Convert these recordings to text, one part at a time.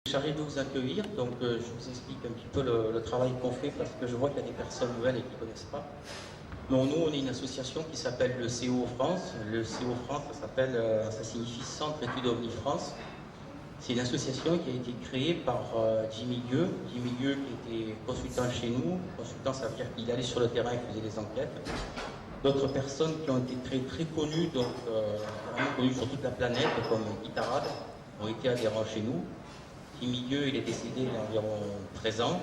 Chargé de vous accueillir, donc je vous explique un petit peu le travail qu'on fait parce que je vois qu'il y a des personnes nouvelles et qui ne connaissent pas. Donc nous, on est une association qui s'appelle le CO France. Le CO France, ça signifie Centre Études OVNI France. C'est une association qui a été créée par Jimmy Gueux. Jimmy Gueux qui était consultant chez nous. Consultant, ça veut dire qu'il allait sur le terrain et faisait des enquêtes. D'autres personnes qui ont été très connues, donc vraiment connues sur toute la planète, comme Guy Tarade, ont été adhérents chez nous. Jimmy Gueux, il est décédé il y a environ 13 ans.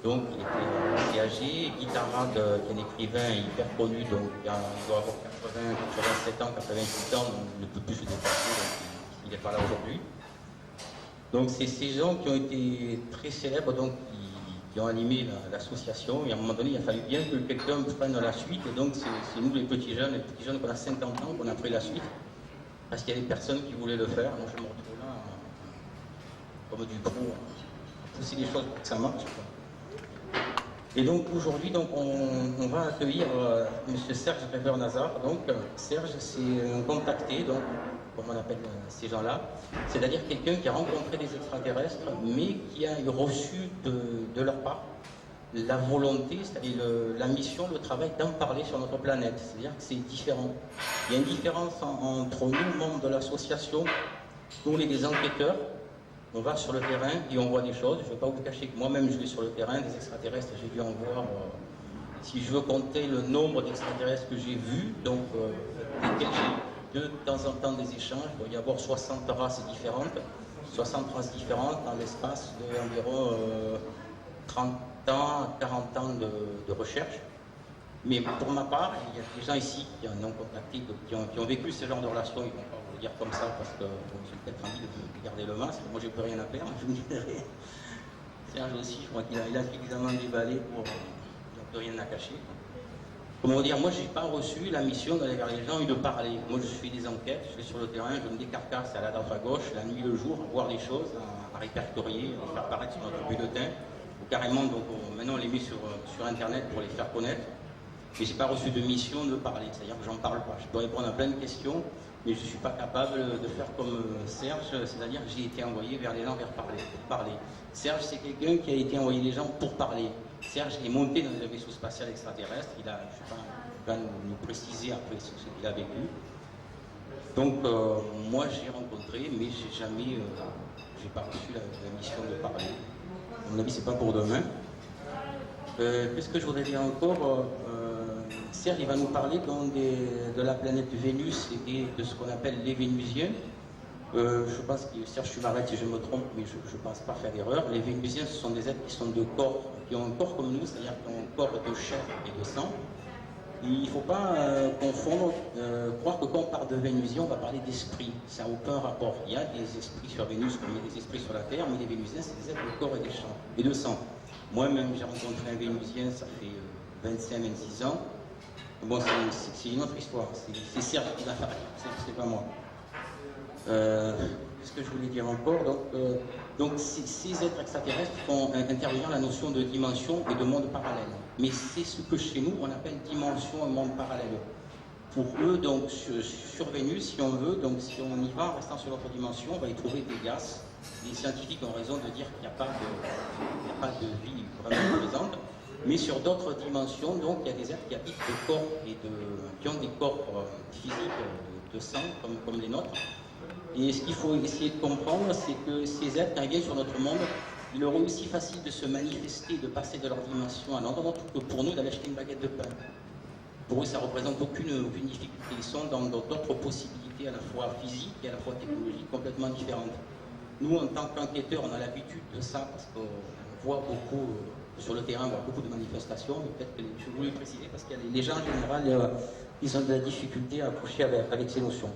Donc, il était âgé. Guy Tarade, qui est un écrivain hyper connu, donc il doit avoir 87 ans, 88 ans, donc il ne peut plus se dépasser, donc il n'est pas là aujourd'hui. Donc, c'est ces gens qui ont été très célèbres, donc qui ont animé l'association. Et à un moment donné, il a fallu bien que quelqu'un prenne la suite. Et donc, c'est nous, les petits jeunes qu'on a 50 ans, qu'on a pris la suite. Parce qu'il y a des personnes qui voulaient le faire. Moi, je me retrouve là, comme du pro, à pousser les choses pour que ça marche, quoi. Et donc aujourd'hui, on va accueillir M. Serge Weber-Nazar. Donc Serge, c'est un contacté, donc, comme on appelle ces gens-là, c'est-à-dire quelqu'un qui a rencontré des extraterrestres, mais qui a reçu de leur part la volonté, c'est-à-dire la mission, le travail d'en parler sur notre planète. C'est-à-dire que c'est différent. Il y a une différence entre nous, membres de l'association, nous on est des enquêteurs. On va sur le terrain et on voit des choses. Je ne vais pas vous cacher que moi-même je vais sur le terrain, des extraterrestres, j'ai dû en voir, si je veux compter le nombre d'extraterrestres que j'ai vus, donc lesquels j'ai eu de temps en temps des échanges, il doit y avoir 60 races différentes, 60 races différentes dans l'espace d'environ 30 ans, 40 ans de recherche. Mais pour ma part, il y a des gens ici qui en ont contacté, qui ont vécu ce genre de relations, ils ne vont pas vous le dire comme ça parce que j'ai peut-être envie de garder le masque. Moi, j'ai plus rien à perdre, je vous dirai. Serge aussi, je crois qu'il a suffisamment déballé pour. Il n'a plus rien à cacher. Comment dire, moi, je n'ai pas reçu la mission d'aller vers les gens et de parler. Moi, je fais des enquêtes, je vais sur le terrain, je me décarcasse à la droite à gauche, la nuit, le jour, à voir les choses, à répertorier, à les faire paraître sur notre bulletin. Ou carrément, donc, maintenant, on les met sur Internet pour les faire connaître. Mais je n'ai pas reçu de mission de parler, c'est-à-dire que j'en parle pas. Je peux répondre à plein de questions, mais je ne suis pas capable de faire comme Serge, c'est-à-dire que j'ai été envoyé vers les gens pour parler. Serge, c'est quelqu'un qui a été envoyé les gens pour parler. Serge est monté dans un vaisseau spatial extraterrestre, il va nous préciser après ce qu'il a vécu. Donc, moi j'ai rencontré, mais j'ai pas reçu la mission de parler. À mon avis, c'est pas pour demain. Qu'est-ce que je voudrais dire encore? Serge, il va nous parler de la planète Vénus et de ce qu'on appelle les Vénusiens. Je pense que, Serge, tu m'arrêtes si je me trompe, mais je ne pense pas faire d'erreur. Les Vénusiens, ce sont des êtres qui sont de corps, qui ont un corps comme nous, c'est-à-dire qui ont un corps de chair et de sang. Il ne faut pas confondre, croire que quand on parle de Vénusiens, on va parler d'esprit. Ça n'a aucun rapport. Il y a des esprits sur Vénus, comme il y a des esprits sur la Terre, mais les Vénusiens, c'est des êtres de corps et de sang. Moi-même, j'ai rencontré un Vénusien, ça fait 25-26 ans. Bon, c'est une autre histoire. C'est Serge qui l'a fait, c'est pas moi. Qu'est-ce que je voulais dire encore? Donc ces êtres extraterrestres font intervenir la notion de dimension et de monde parallèle. Mais c'est ce que chez nous on appelle dimension et monde parallèle. Pour eux, donc sur Vénus, si on veut, donc si on y va en restant sur notre dimension, on va y trouver des gaz. Les scientifiques ont raison de dire qu'il n'y a pas de vie vraiment présente. Mais sur d'autres dimensions, donc il y a des êtres qui habitent des corps qui ont des corps physiques de sang comme les nôtres. Et ce qu'il faut essayer de comprendre, c'est que ces êtres, quand ils viennent sur notre monde, il leur est aussi facile de se manifester, de passer de leur dimension à un autre que pour nous d'aller acheter une baguette de pain. Pour eux, ça ne représente aucune difficulté. Ils sont dans d'autres possibilités à la fois physiques et à la fois technologiques complètement différentes. Nous, en tant qu'enquêteurs, on a l'habitude de ça parce qu'on voit beaucoup sur le terrain, on voit beaucoup de manifestations, mais peut-être que je voulais préciser parce que les gens en général, ils ont de la difficulté à accrocher avec ces notions.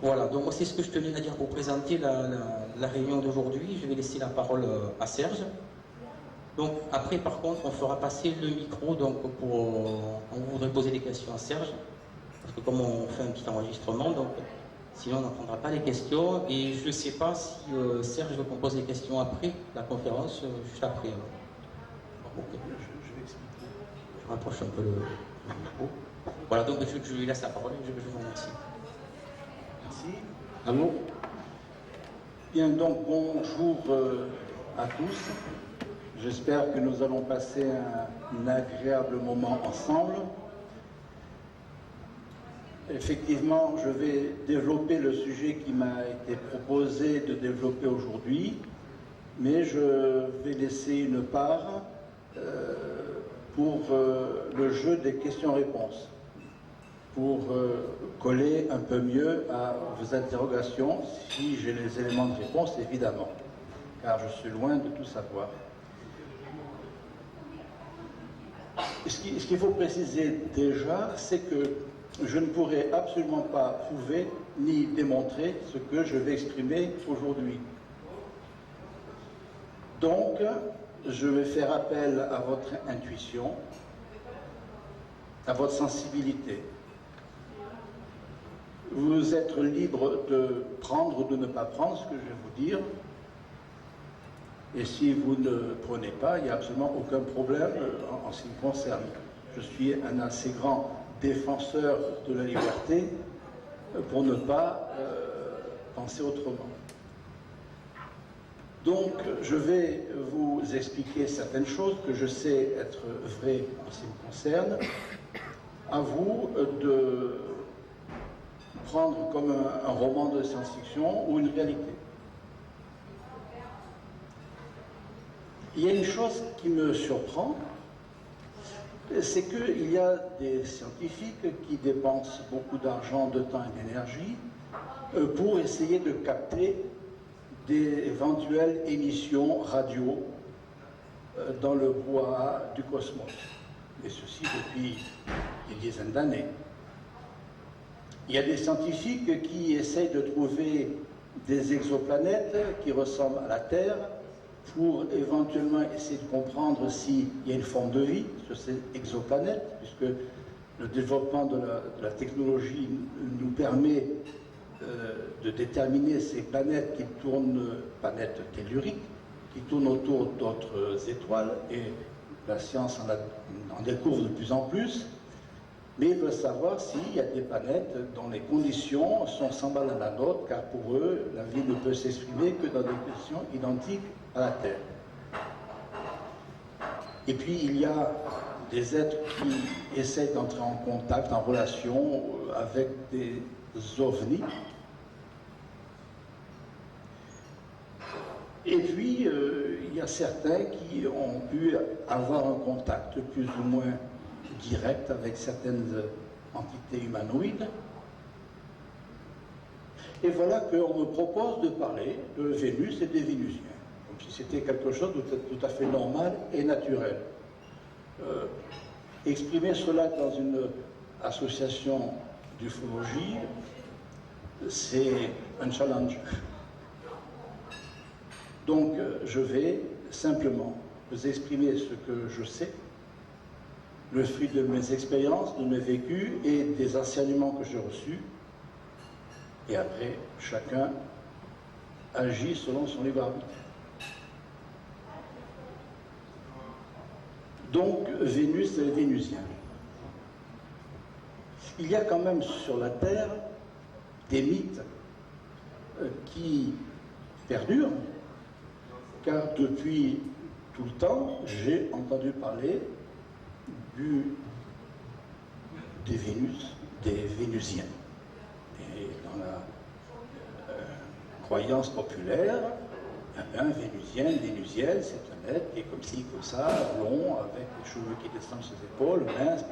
Voilà, donc c'est ce que je tenais à dire pour présenter la réunion d'aujourd'hui. Je vais laisser la parole à Serge. Donc après, par contre, on fera passer le micro donc on voudrait poser des questions à Serge, parce que comme on fait un petit enregistrement, donc sinon on n'entendra pas les questions. Et je ne sais pas si Serge veut qu'on pose les questions après la conférence, juste après. Okay. Je vais expliquer. Je rapproche un peu le micro. Voilà, donc je lui laisse la parole et je vous remercie. Merci. Allô? Bien, donc bonjour à tous. J'espère que nous allons passer un agréable moment ensemble. Effectivement, je vais développer le sujet qui m'a été proposé de développer aujourd'hui, mais je vais laisser une part pour le jeu des questions-réponses, pour coller un peu mieux à vos interrogations, si j'ai les éléments de réponse, évidemment, car je suis loin de tout savoir. Ce qu'il faut préciser déjà, c'est que je ne pourrai absolument pas prouver ni démontrer ce que je vais exprimer aujourd'hui. Donc, je vais faire appel à votre intuition, à votre sensibilité. Vous êtes libre de prendre ou de ne pas prendre ce que je vais vous dire. Et si vous ne prenez pas, il n'y a absolument aucun problème en ce qui me concerne. Je suis un assez grand défenseur de la liberté pour ne pas penser autrement. Donc, je vais vous expliquer certaines choses que je sais être vraies en ce qui me concerne. À vous de prendre comme un roman de science-fiction ou une réalité. Il y a une chose qui me surprend, c'est qu'il y a des scientifiques qui dépensent beaucoup d'argent, de temps et d'énergie pour essayer de capter des éventuelles émissions radio dans le brouhaha du cosmos. Et ceci depuis des dizaines d'années. Il y a des scientifiques qui essayent de trouver des exoplanètes qui ressemblent à la Terre pour éventuellement essayer de comprendre s'il y a une forme de vie sur ces exoplanètes, puisque le développement de la technologie nous permet de déterminer ces planètes qui tournent, planètes telluriques, qui tournent autour d'autres étoiles, et la science en découvre de plus en plus. Mais ils veulent savoir s'il y a des planètes dont les conditions sont semblables à la nôtre, car pour eux, la vie ne peut s'exprimer que dans des conditions identiques à la Terre. Et puis, il y a des êtres qui essaient d'entrer en contact, en relation avec des ovnis. Et puis, il y a certains qui ont pu avoir un contact plus ou moins direct avec certaines entités humanoïdes. Et voilà qu'on me propose de parler de Vénus et des Vénusiens, comme si c'était quelque chose de tout à fait normal et naturel. Exprimer cela dans une association d'ufologie, c'est un challenge. Donc, je vais simplement vous exprimer ce que je sais, le fruit de mes expériences, de mes vécus et des enseignements que j'ai reçus. Et après, chacun agit selon son libre arbitre. Donc, Vénus et les Vénusiens. Il y a quand même sur la Terre des mythes qui perdurent, car depuis tout le temps, j'ai entendu parler des Vénus, des Vénusiens. Et dans la croyance populaire, un Vénusien, une Vénusienne, c'est un être qui est comme ci, comme ça, long, avec les cheveux qui descendent sur ses épaules, mince.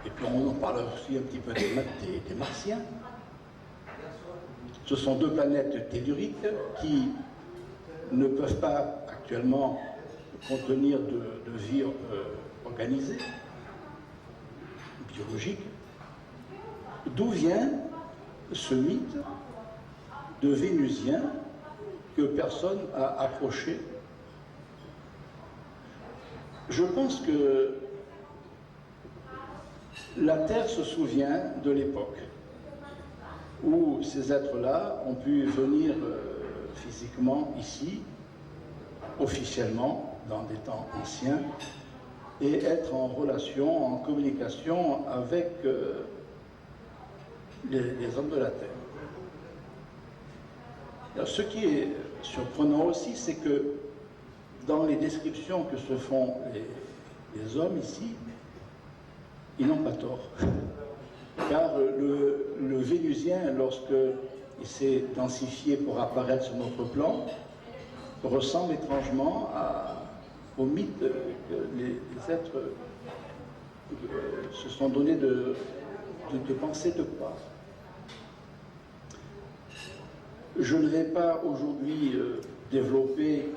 Et puis on en parle aussi un petit peu des Martiens. Ce sont deux planètes telluriques qui ne peuvent pas actuellement contenir de vie organisée, biologique. D'où vient ce mythe de Vénusiens que personne n'a approché? Je pense que la Terre se souvient de l'époque où ces êtres-là ont pu venir physiquement ici, officiellement, dans des temps anciens, et être en relation, en communication avec les hommes de la Terre. Alors, ce qui est surprenant aussi, c'est que dans les descriptions que se font les hommes ici, ils n'ont pas tort. Car le Vénusien, lorsqu'il s'est densifié pour apparaître sur notre plan, ressemble étrangement au mythe que les êtres se sont donnés de penser, de croire. Je ne vais pas aujourd'hui développer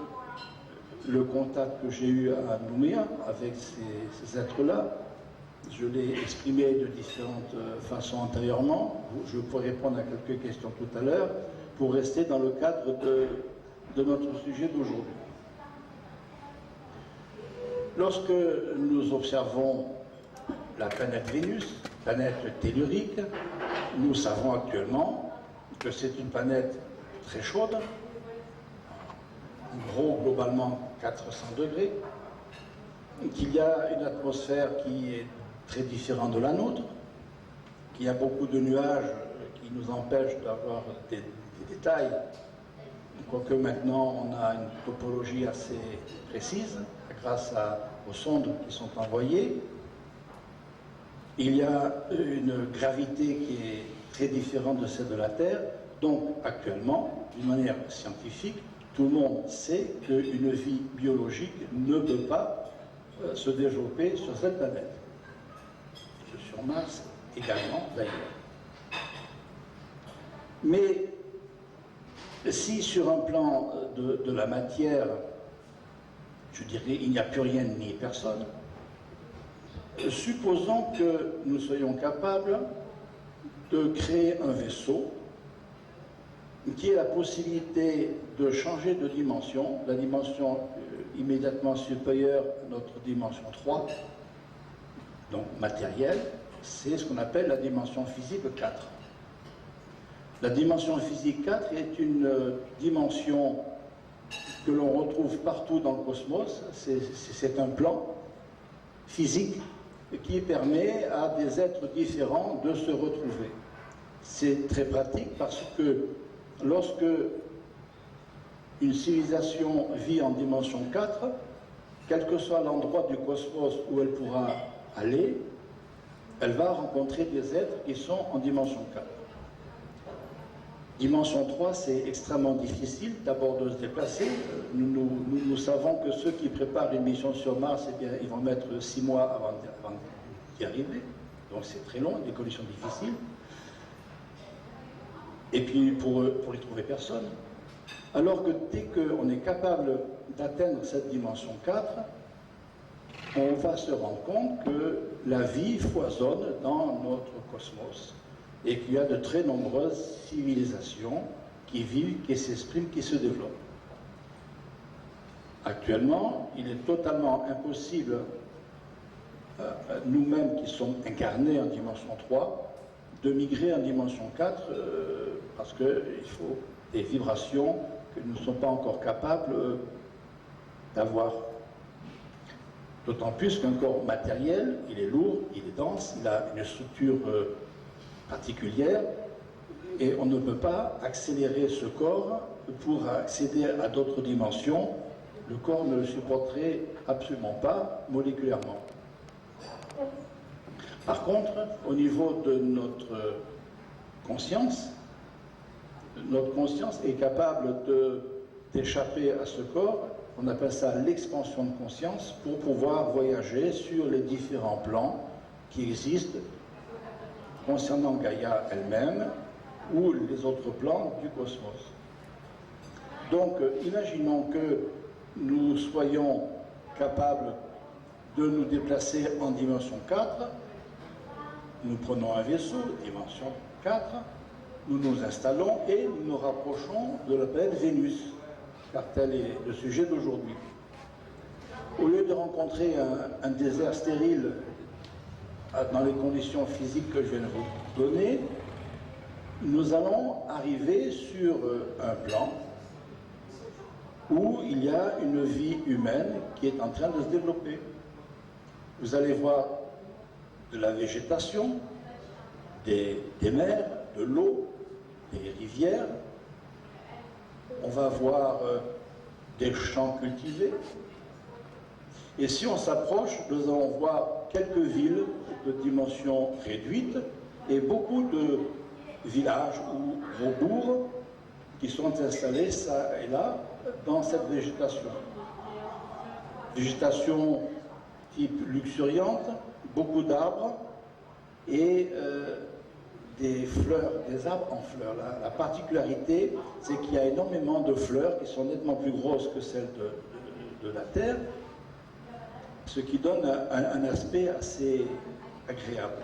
le contact que j'ai eu à Nouméa avec ces êtres-là. Je l'ai exprimé de différentes façons antérieurement. Je pourrai répondre à quelques questions tout à l'heure pour rester dans le cadre de notre sujet d'aujourd'hui. Lorsque nous observons la planète Vénus, planète tellurique, nous savons actuellement que c'est une planète très chaude, en gros globalement 400 degrés, qu'il y a une atmosphère qui est très différente de la nôtre, qu'il y a beaucoup de nuages qui nous empêchent d'avoir des détails, quoique maintenant on a une topologie assez précise grâce aux sondes qui sont envoyées. Il y a une gravité qui est très différente de celle de la Terre, donc actuellement, d'une manière scientifique, tout le monde sait qu'une vie biologique ne peut pas se développer sur cette planète. Sur Mars également d'ailleurs. Mais si sur un plan de la matière, je dirais, il n'y a plus rien ni personne, supposons que nous soyons capables de créer un vaisseau qui ait la possibilité de changer de dimension, la dimension immédiatement supérieure à notre dimension 3, donc matérielle, c'est ce qu'on appelle la dimension physique 4. La dimension physique 4 est une dimension que l'on retrouve partout dans le cosmos, c'est un plan physique qui permet à des êtres différents de se retrouver. C'est très pratique parce que lorsque une civilisation vit en dimension 4, quel que soit l'endroit du cosmos où elle pourra aller, elle va rencontrer des êtres qui sont en dimension 4. Dimension 3, c'est extrêmement difficile d'abord de se déplacer. Nous savons que ceux qui préparent une mission sur Mars, eh bien, ils vont mettre 6 mois avant d'y arriver. Donc c'est très long, des conditions difficiles. Et puis pour y trouver personne. Alors que dès qu'on est capable d'atteindre cette dimension 4, on va se rendre compte que la vie foisonne dans notre cosmos et qu'il y a de très nombreuses civilisations qui vivent, qui s'expriment, qui se développent. Actuellement, il est totalement impossible, nous-mêmes qui sommes incarnés en dimension 3, de migrer en dimension 4 parce qu'il faut des vibrations que nous ne sommes pas encore capables d'avoir. D'autant plus qu'un corps matériel, il est lourd, il est dense, il a une structure particulière et on ne peut pas accélérer ce corps pour accéder à d'autres dimensions. Le corps ne le supporterait absolument pas moléculairement. Par contre, au niveau de notre conscience est capable d'échapper à ce corps. On appelle ça l'expansion de conscience pour pouvoir voyager sur les différents plans qui existent concernant Gaïa elle-même ou les autres plans du cosmos. Donc, imaginons que nous soyons capables de nous déplacer en dimension 4. Nous prenons un vaisseau, dimension 4, nous nous installons et nous nous rapprochons de la planète Vénus, car tel est le sujet d'aujourd'hui. Au lieu de rencontrer un désert stérile dans les conditions physiques que je viens de vous donner, nous allons arriver sur un plan où il y a une vie humaine qui est en train de se développer. Vous allez voir de la végétation, des mers, de l'eau, des rivières, on va voir des champs cultivés. Et si on s'approche, nous allons voir quelques villes de dimension réduite et beaucoup de villages ou bourgs qui sont installés ça et là dans cette végétation. Végétation type luxuriante, beaucoup d'arbres et des fleurs, des arbres en fleurs. La particularité, c'est qu'il y a énormément de fleurs qui sont nettement plus grosses que celles de la terre, ce qui donne un aspect assez agréable.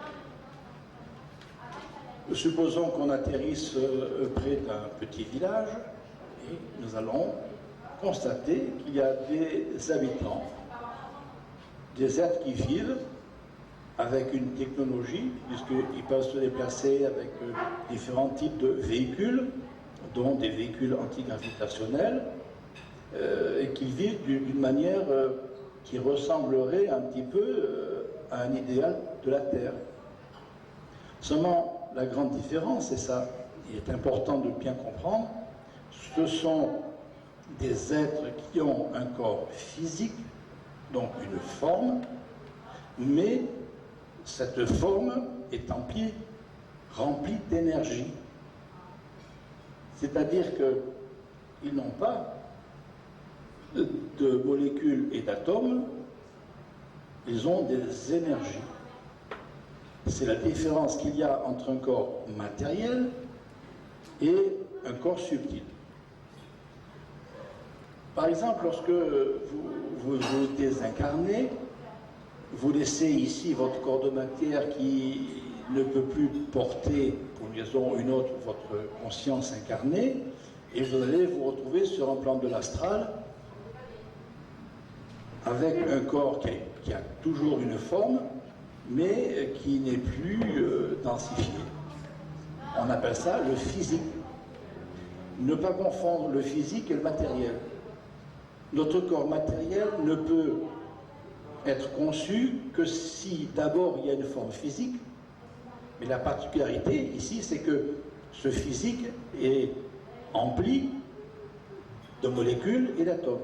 Supposons qu'on atterrisse près d'un petit village et nous allons constater qu'il y a des habitants, des êtres qui vivent avec une technologie, puisqu'ils peuvent se déplacer avec différents types de véhicules, dont des véhicules antigravitationnels, et qu'ils vivent d'une manière qui ressemblerait un petit peu à un idéal de la Terre. Seulement, la grande différence, et ça, il est important de bien comprendre, ce sont des êtres qui ont un corps physique, donc une forme, mais cette forme est remplie d'énergie. C'est-à-dire qu'ils n'ont pas de molécules et d'atomes, ils ont des énergies. C'est la différence qu'il y a entre un corps matériel et un corps subtil. Par exemple, lorsque vous désincarnez, vous laissez ici votre corps de matière qui ne peut plus porter, pour une raison ou une autre, votre conscience incarnée, et vous allez vous retrouver sur un plan de l'astral avec un corps qui a toujours une forme, mais qui n'est plus densifié. On appelle ça le physique. Ne pas confondre le physique et le matériel. Notre corps matériel ne peut être conçu que si d'abord il y a une forme physique, mais la particularité ici c'est que ce physique est empli de molécules et d'atomes.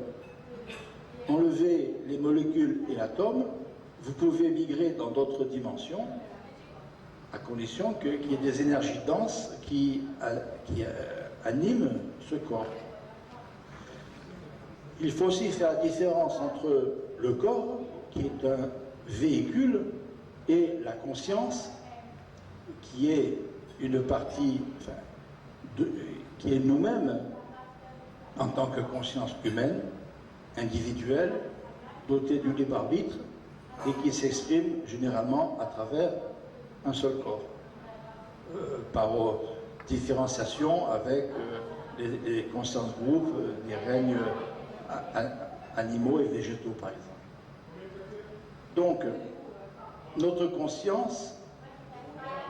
Enlevez les molécules et l'atome, vous pouvez migrer dans d'autres dimensions à condition qu'il y ait des énergies denses qui animent ce corps. Il faut aussi faire la différence entre le corps, qui est un véhicule, et la conscience, qui est une partie, qui est nous-mêmes, en tant que conscience humaine, individuelle, dotée du libre arbitre, et qui s'exprime généralement à travers un seul corps, par différenciation avec les consciences groupes, les règnes animaux et végétaux, par exemple. Donc, notre conscience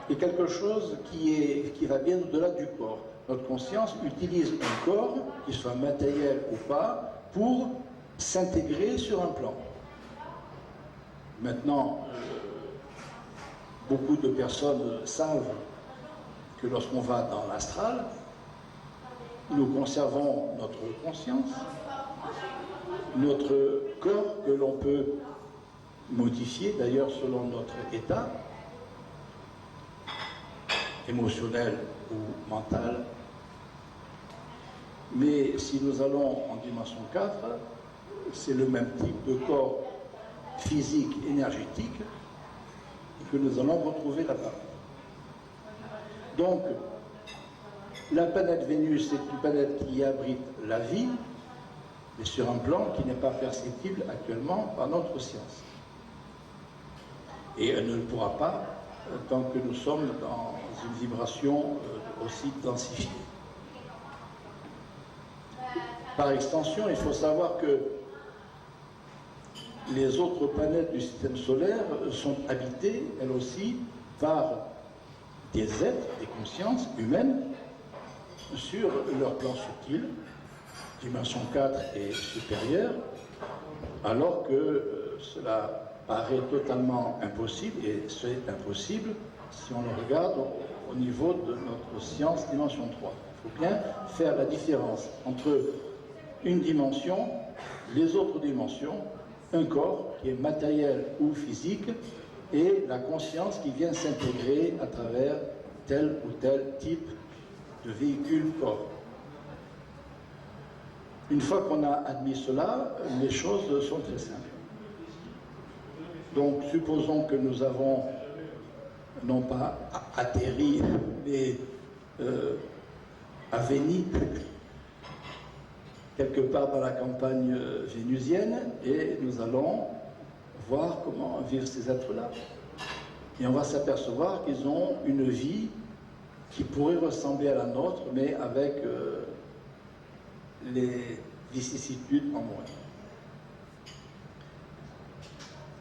est quelque chose qui va bien au-delà du corps. Notre conscience utilise un corps, qu'il soit matériel ou pas, pour s'intégrer sur un plan. Maintenant, beaucoup de personnes savent que lorsqu'on va dans l'astral, nous conservons notre conscience, notre corps que l'on peut modifier d'ailleurs selon notre état émotionnel ou mental. Mais si nous allons en dimension 4, c'est le même type de corps physique, énergétique que nous allons retrouver là-bas. Donc, la planète Vénus est une planète qui abrite la vie, mais sur un plan qui n'est pas perceptible actuellement par notre science. Et elle ne le pourra pas tant que nous sommes dans une vibration aussi densifiée. Par extension, il faut savoir que les autres planètes du système solaire sont habitées, elles aussi, par des êtres, des consciences humaines, sur leur plan subtil, dimension 4 et supérieure, alors que cela paraît totalement impossible, et c'est impossible si on le regarde au niveau de notre science dimension 3. Il faut bien faire la différence entre une dimension, les autres dimensions, un corps qui est matériel ou physique, et la conscience qui vient s'intégrer à travers tel ou tel type de véhicule corps. Une fois qu'on a admis cela, les choses sont très simples. Donc, supposons que nous avons non pas atterri, mais aveni quelque part dans la campagne vénusienne, et nous allons voir comment vivent ces êtres-là. Et on va s'apercevoir qu'ils ont une vie qui pourrait ressembler à la nôtre, mais avec les vicissitudes en moins.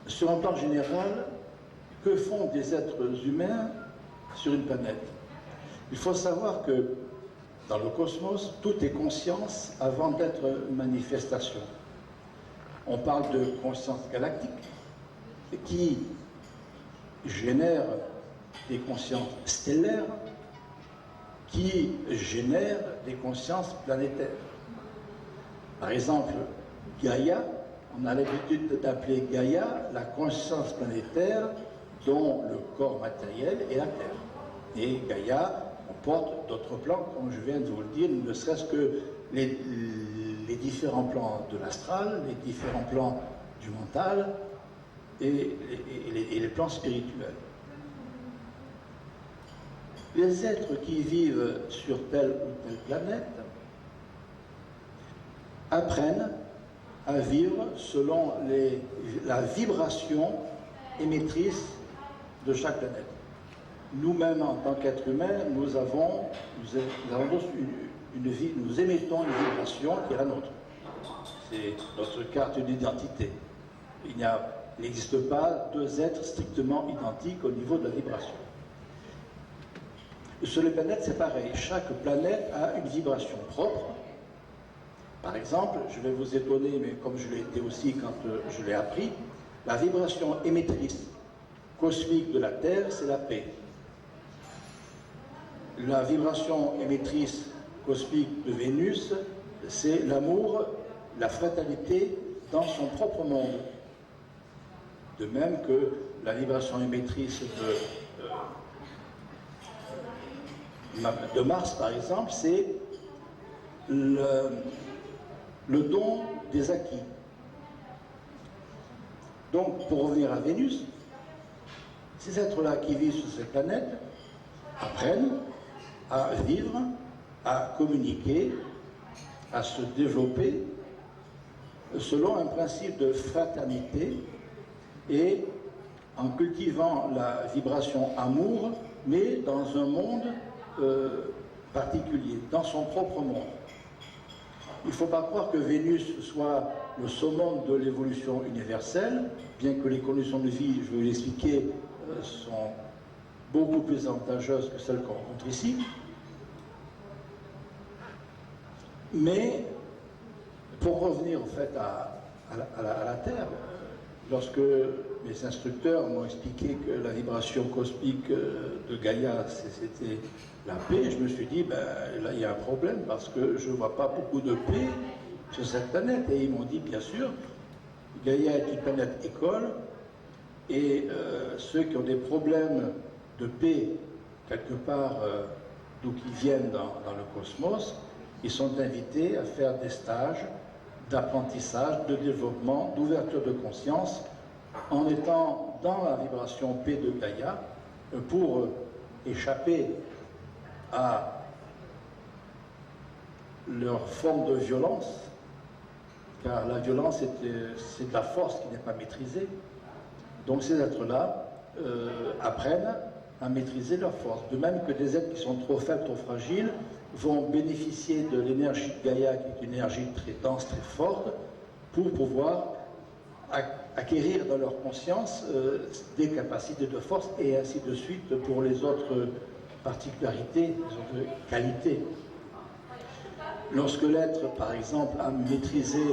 Sur un plan général, que font des êtres humains sur une planète? Il faut savoir que dans le cosmos, tout est conscience avant d'être manifestation. On parle de conscience galactique qui génère des consciences stellaires qui génèrent des consciences planétaires. Par exemple, Gaïa, on a l'habitude d'appeler Gaïa la conscience planétaire dont le corps matériel est la Terre. Et Gaïa comporte d'autres plans, comme je viens de vous le dire, ne serait-ce que les différents plans de l'astral, les différents plans du mental et les plans spirituels. Les êtres qui vivent sur telle ou telle planète apprennent à vivre selon la vibration émettrice de chaque planète. Nous-mêmes, en tant qu'êtres humains, nous avons une vie, nous émettons une vibration qui est la nôtre. C'est notre carte d'identité. Il n'existe pas deux êtres strictement identiques au niveau de la vibration. Sur les planètes, c'est pareil. Chaque planète a une vibration propre. Par exemple, je vais vous étonner, mais comme je l'ai été aussi quand je l'ai appris, la vibration émettrice cosmique de la Terre, c'est la paix. La vibration émettrice cosmique de Vénus, c'est l'amour, la fraternité dans son propre monde. De même que la vibration émettrice de Mars, par exemple, c'est le don des acquis. Donc, pour revenir à Vénus, ces êtres-là qui vivent sur cette planète apprennent à vivre, à communiquer, à se développer selon un principe de fraternité et en cultivant la vibration amour, mais dans un monde particulier, dans son propre monde. Il ne faut pas croire que Vénus soit le summum de l'évolution universelle, bien que les conditions de vie, je vais vous l'expliquer, sont beaucoup plus avantageuses que celles qu'on rencontre ici. Mais, pour revenir en fait à la Terre, lorsque mes instructeurs m'ont expliqué que la vibration cosmique de Gaïa, c'était la paix, je me suis dit, ben, là il y a un problème parce que je ne vois pas beaucoup de paix sur cette planète. Et ils m'ont dit, bien sûr, Gaïa est une planète école et ceux qui ont des problèmes de paix quelque part d'où qu'ils viennent dans le cosmos, ils sont invités à faire des stages d'apprentissage, de développement, d'ouverture de conscience, en étant dans la vibration paix de Gaïa, pour échapper à leur forme de violence, car la violence c'est de la force qui n'est pas maîtrisée. Donc ces êtres-là apprennent à maîtriser leur force. De même que des êtres qui sont trop faibles, trop fragiles, vont bénéficier de l'énergie de Gaïa, qui est une énergie très dense, très forte, pour pouvoir acquérir dans leur conscience des capacités de force, et ainsi de suite pour les autres particularités, les autres qualités. Lorsque l'être, par exemple, a maîtrisé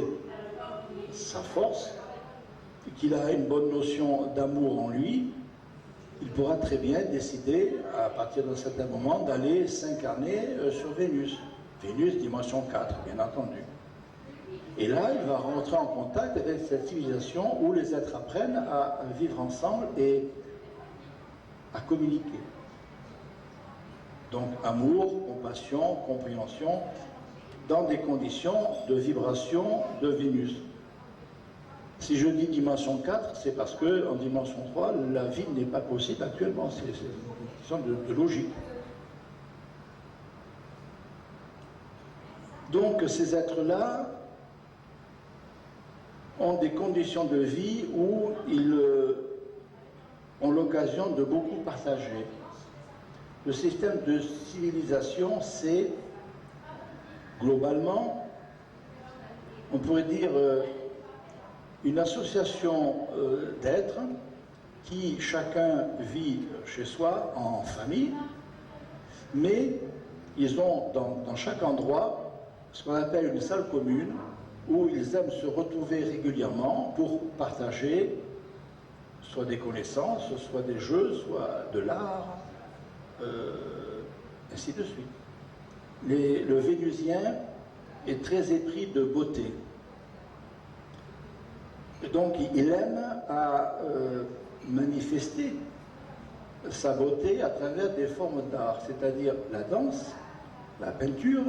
sa force, qu'il a une bonne notion d'amour en lui, il pourra très bien décider, à partir d'un certain moment, d'aller s'incarner sur Vénus. Vénus, dimension 4, bien entendu. Et là, il va rentrer en contact avec cette civilisation où les êtres apprennent à vivre ensemble et à communiquer. Donc, amour, compassion, compréhension, dans des conditions de vibration de Vénus. Si je dis dimension 4, c'est parce qu'en dimension 3, la vie n'est pas possible actuellement. C'est une question de logique. Donc, ces êtres-là ont des conditions de vie où ils ont l'occasion de beaucoup partager. Le système de civilisation, c'est globalement, on pourrait dire, une association d'êtres qui chacun vit chez soi en famille, mais ils ont dans chaque endroit ce qu'on appelle une salle commune où ils aiment se retrouver régulièrement pour partager soit des connaissances, soit des jeux, soit de l'art, ainsi de suite. Le Vénusien est très épris de beauté. Et donc il aime à manifester sa beauté à travers des formes d'art, c'est-à-dire la danse, la peinture,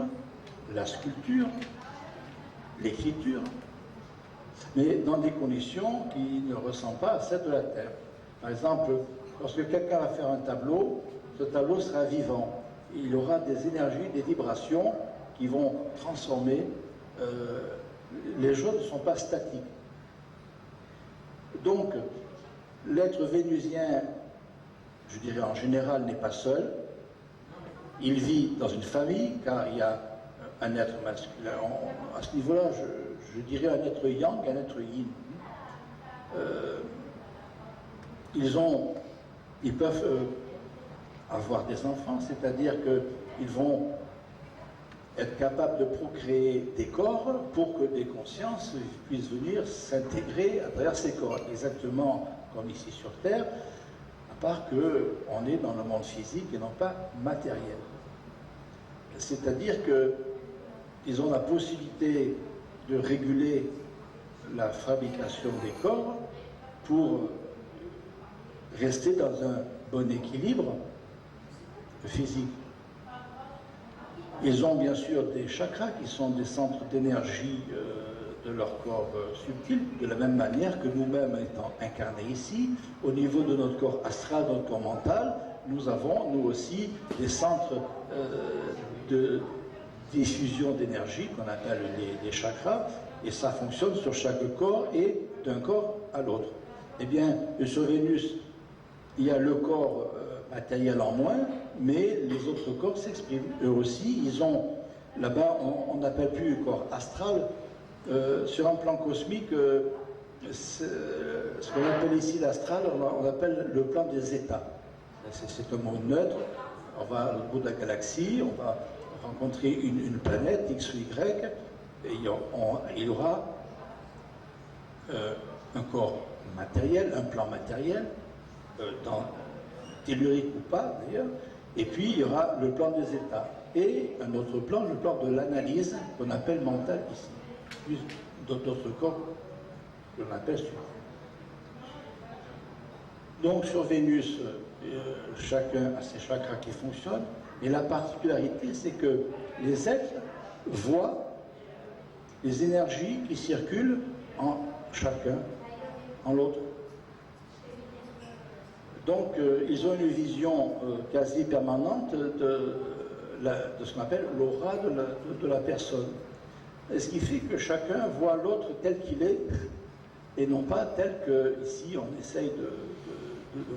la sculpture, l'écriture, mais dans des conditions qui ne ressemblent pas à celles de la Terre. Par exemple, lorsque quelqu'un va faire un tableau, ce tableau sera vivant. Il y aura des énergies, des vibrations qui vont transformer. Les choses ne sont pas statiques. Donc, l'être vénusien, je dirais en général, n'est pas seul. Il vit dans une famille, car il y a un être masculin. À ce niveau-là, je dirais un être yang, un être yin. Ils peuvent avoir des enfants, c'est-à-dire qu'ils vont être capables de procréer des corps pour que des consciences puissent venir s'intégrer à travers ces corps, exactement comme ici sur Terre, à part qu'on est dans le monde physique et non pas matériel. C'est-à-dire qu'ils ont la possibilité de réguler la fabrication des corps pour rester dans un bon équilibre physique. Ils ont bien sûr des chakras qui sont des centres d'énergie de leur corps subtil, de la même manière que nous-mêmes étant incarnés ici, au niveau de notre corps astral, de notre corps mental, nous avons, nous aussi, des centres de diffusion d'énergie qu'on appelle les chakras, et ça fonctionne sur chaque corps et d'un corps à l'autre. Eh bien, sur Vénus, il y a le corps matériel en moins, mais les autres corps s'expriment. Eux aussi, ils ont, là-bas, on n'appelle plus le corps astral. Sur un plan cosmique, ce qu'on appelle ici l'astral, on appelle le plan des états. C'est un mot neutre. On va au bout de la galaxie, on va rencontrer une planète, X ou Y, et il y aura un corps matériel, un plan matériel, tellurique ou pas d'ailleurs, et puis il y aura le plan des états. Et un autre plan, le plan de l'analyse, qu'on appelle mental ici. Plus d'autres corps que l'on appelle sur. Donc sur Vénus, chacun a ses chakras qui fonctionnent, et la particularité, c'est que les êtres voient les énergies qui circulent en chacun, en l'autre. Donc ils ont une vision quasi permanente de ce qu'on appelle l'aura de la personne. Ce qui fait que chacun voit l'autre tel qu'il est, et non pas tel qu'ici on essaye de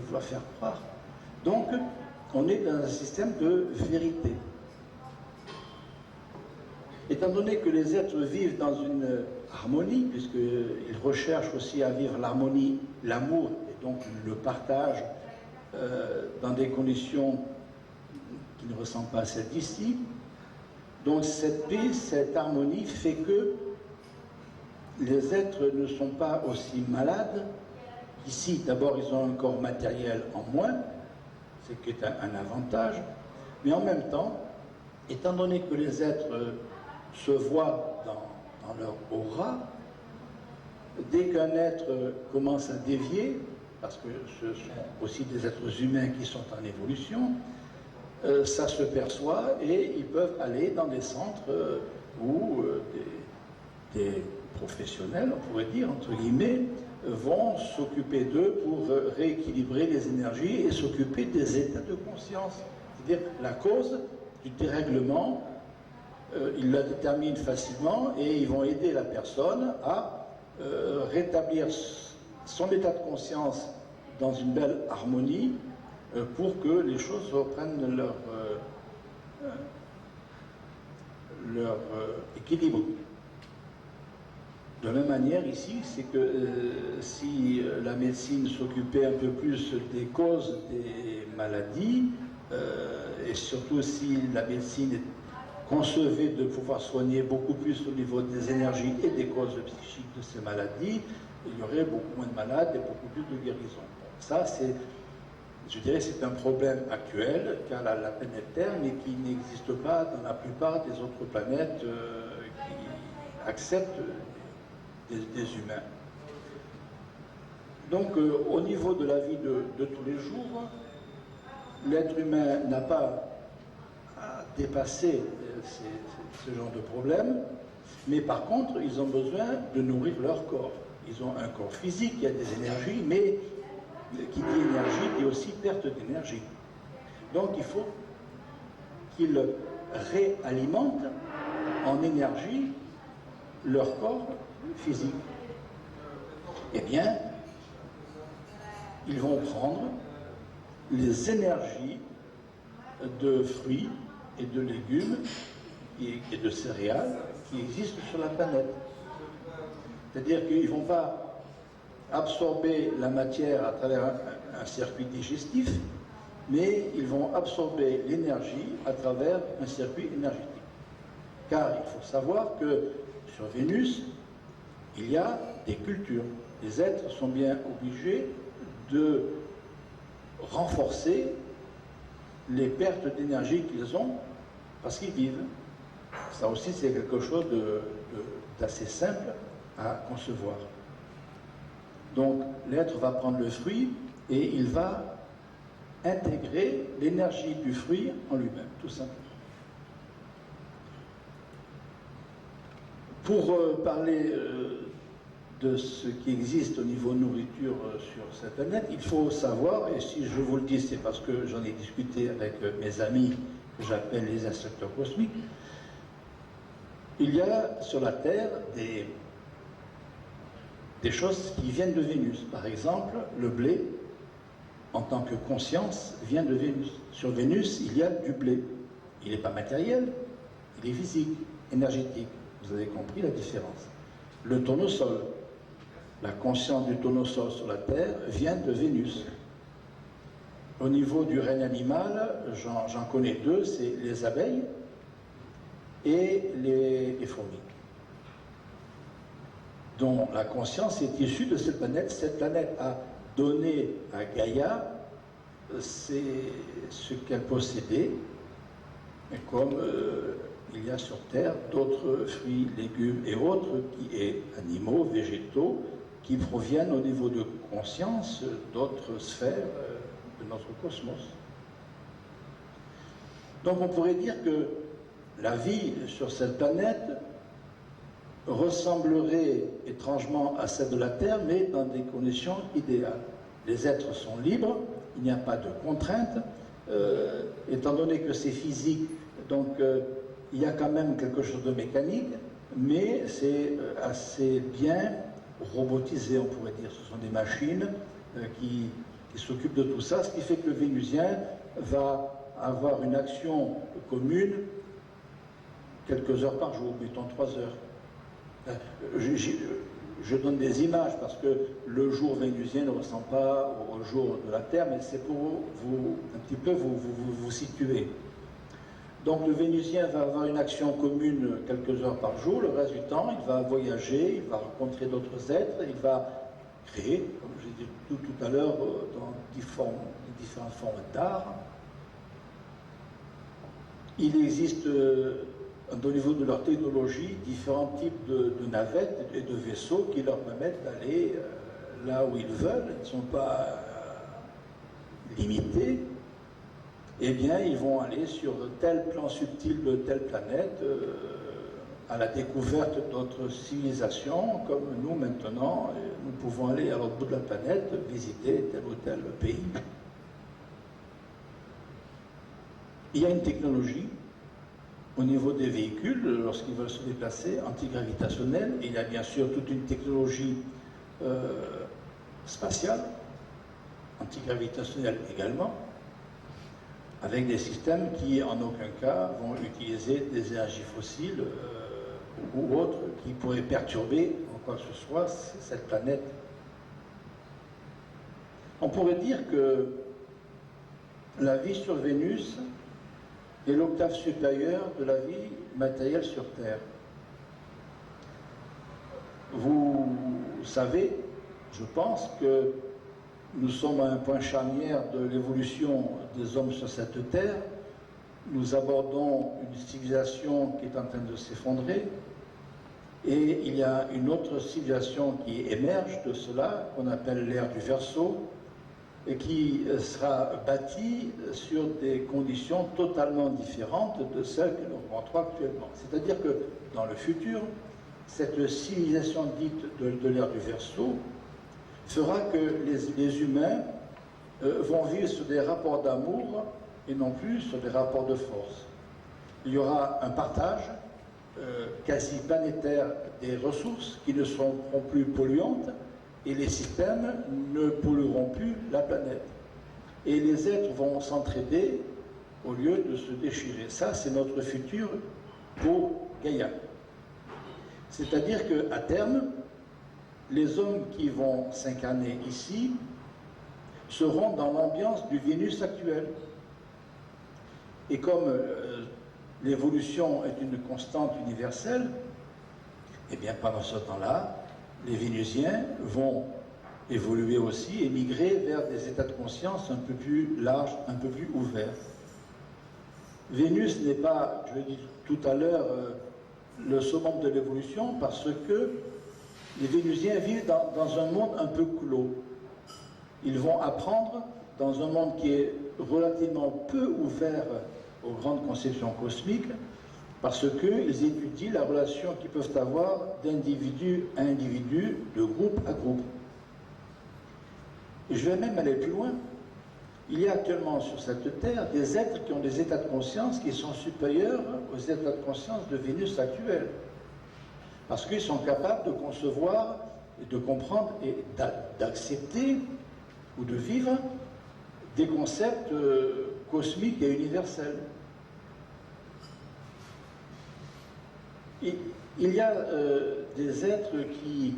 vouloir faire croire. Donc, on est dans un système de vérité. Étant donné que les êtres vivent dans une harmonie, puisqu'ils recherchent aussi à vivre l'harmonie, l'amour, et donc le partage dans des conditions qui ne ressemblent pas à celles d'ici, donc cette paix, cette harmonie fait que les êtres ne sont pas aussi malades ici, d'abord, ils ont un corps matériel en moins, ce qui est un avantage, mais en même temps, étant donné que les êtres se voient dans leur aura, dès qu'un être commence à dévier, parce que ce sont aussi des êtres humains qui sont en évolution, ça se perçoit et ils peuvent aller dans des centres où des professionnels, on pourrait dire, entre guillemets, vont s'occuper d'eux pour rééquilibrer les énergies et s'occuper des états de conscience. C'est-à-dire la cause du dérèglement, ils la déterminent facilement et ils vont aider la personne à rétablir son état de conscience dans une belle harmonie pour que les choses reprennent leur équilibre. De la même manière ici, c'est que si la médecine s'occupait un peu plus des causes des maladies, et surtout si la médecine concevait de pouvoir soigner beaucoup plus au niveau des énergies et des causes psychiques de ces maladies, il y aurait beaucoup moins de malades et beaucoup plus de guérisons. Ça, je dirais, c'est un problème actuel qu'a la planète Terre, mais qui n'existe pas dans la plupart des autres planètes qui acceptent des humains. Donc, au niveau de la vie de tous les jours, l'être humain n'a pas à dépasser ce genre de problème, mais par contre, ils ont besoin de nourrir leur corps. Ils ont un corps physique, il y a des énergies, mais qui dit énergie dit aussi perte d'énergie. Donc, il faut qu'ils réalimentent en énergie leur corps physique. Eh bien, ils vont prendre les énergies de fruits et de légumes et de céréales qui existent sur la planète. C'est-à-dire qu'ils ne vont pas absorber la matière à travers un circuit digestif, mais ils vont absorber l'énergie à travers un circuit énergétique. Car il faut savoir que sur Vénus, il y a des cultures. Les êtres sont bien obligés de renforcer les pertes d'énergie qu'ils ont parce qu'ils vivent. Ça aussi, c'est quelque chose d'assez simple à concevoir. Donc, l'être va prendre le fruit et il va intégrer l'énergie du fruit en lui-même, tout simplement. Pour parler de ce qui existe au niveau nourriture sur cette planète, il faut savoir, et si je vous le dis, c'est parce que j'en ai discuté avec mes amis que j'appelle les inspecteurs cosmiques, il y a sur la Terre des choses qui viennent de Vénus. Par exemple, le blé, en tant que conscience, vient de Vénus. Sur Vénus, il y a du blé. Il n'est pas matériel, il est physique, énergétique. Vous avez compris la différence. Le tournesol, la conscience du tournesol sur la Terre vient de Vénus. Au niveau du règne animal, j'en connais deux, c'est les abeilles et les fourmis, dont la conscience est issue de cette planète. Cette planète a donné à Gaïa ce qu'elle possédait, et comme il y a sur Terre d'autres fruits, légumes et autres, animaux, végétaux, qui proviennent au niveau de conscience d'autres sphères de notre cosmos. Donc on pourrait dire que la vie sur cette planète ressemblerait étrangement à celle de la Terre, mais dans des conditions idéales. Les êtres sont libres, il n'y a pas de contraintes, étant donné que c'est physique, donc il y a quand même quelque chose de mécanique, mais c'est assez bien robotisé, on pourrait dire. Ce sont des machines qui s'occupent de tout ça, ce qui fait que le Vénusien va avoir une action commune quelques heures par jour, mettons 3 heures. Je donne des images parce que le jour vénusien ne ressemble pas au jour de la Terre, mais c'est pour vous un petit peu vous situer. Donc le Vénusien va avoir une action commune quelques heures par jour, le reste du temps il va voyager, il va rencontrer d'autres êtres, il va créés, comme j'ai dit tout à l'heure, dans différentes formes d'art. Il existe, au niveau de leur technologie, différents types de navettes et de vaisseaux qui leur permettent d'aller là où ils veulent. Ils ne sont pas limités. Eh bien, ils vont aller sur tel plan subtil de telle planète, à la découverte d'autres civilisations, comme nous maintenant, nous pouvons aller à l'autre bout de la planète, visiter tel ou tel pays. Il y a une technologie au niveau des véhicules, lorsqu'ils veulent se déplacer, antigravitationnelle. Il y a bien sûr toute une technologie spatiale, antigravitationnelle également, avec des systèmes qui, en aucun cas, vont utiliser des énergies fossiles ou autres qui pourraient perturber, en quoi que ce soit, cette planète. On pourrait dire que la vie sur Vénus est l'octave supérieure de la vie matérielle sur Terre. Vous savez, je pense, que nous sommes à un point charnière de l'évolution des hommes sur cette Terre. Nous abordons une civilisation qui est en train de s'effondrer et il y a une autre civilisation qui émerge de cela, qu'on appelle l'ère du Verseau, et qui sera bâtie sur des conditions totalement différentes de celles que nous rencontrons actuellement. C'est-à-dire que dans le futur, cette civilisation dite de l'ère du Verseau fera que les humains vont vivre sur des rapports d'amour et non plus sur des rapports de force. Il y aura un partage quasi planétaire des ressources qui ne seront plus polluantes et les systèmes ne pollueront plus la planète. Et les êtres vont s'entraider au lieu de se déchirer. Ça, c'est notre futur pour Gaïa. C'est-à-dire qu'à terme, les hommes qui vont s'incarner ici seront dans l'ambiance du Vénus actuel. Et comme l'évolution est une constante universelle, et bien pendant ce temps-là, les Vénusiens vont évoluer aussi et migrer vers des états de conscience un peu plus larges, un peu plus ouverts. Vénus n'est pas, je l'ai dit tout à l'heure, le summum de l'évolution parce que les Vénusiens vivent dans un monde un peu clos. Ils vont apprendre dans un monde qui est relativement peu ouvert aux grandes conceptions cosmiques parce qu'ils étudient la relation qu'ils peuvent avoir d'individu à individu, de groupe à groupe. Et je vais même aller plus loin. Il y a actuellement sur cette Terre des êtres qui ont des états de conscience qui sont supérieurs aux états de conscience de Vénus actuelle. Parce qu'ils sont capables de concevoir et de comprendre et d'accepter ou de vivre des concepts cosmiques et universels. Il y a des êtres qui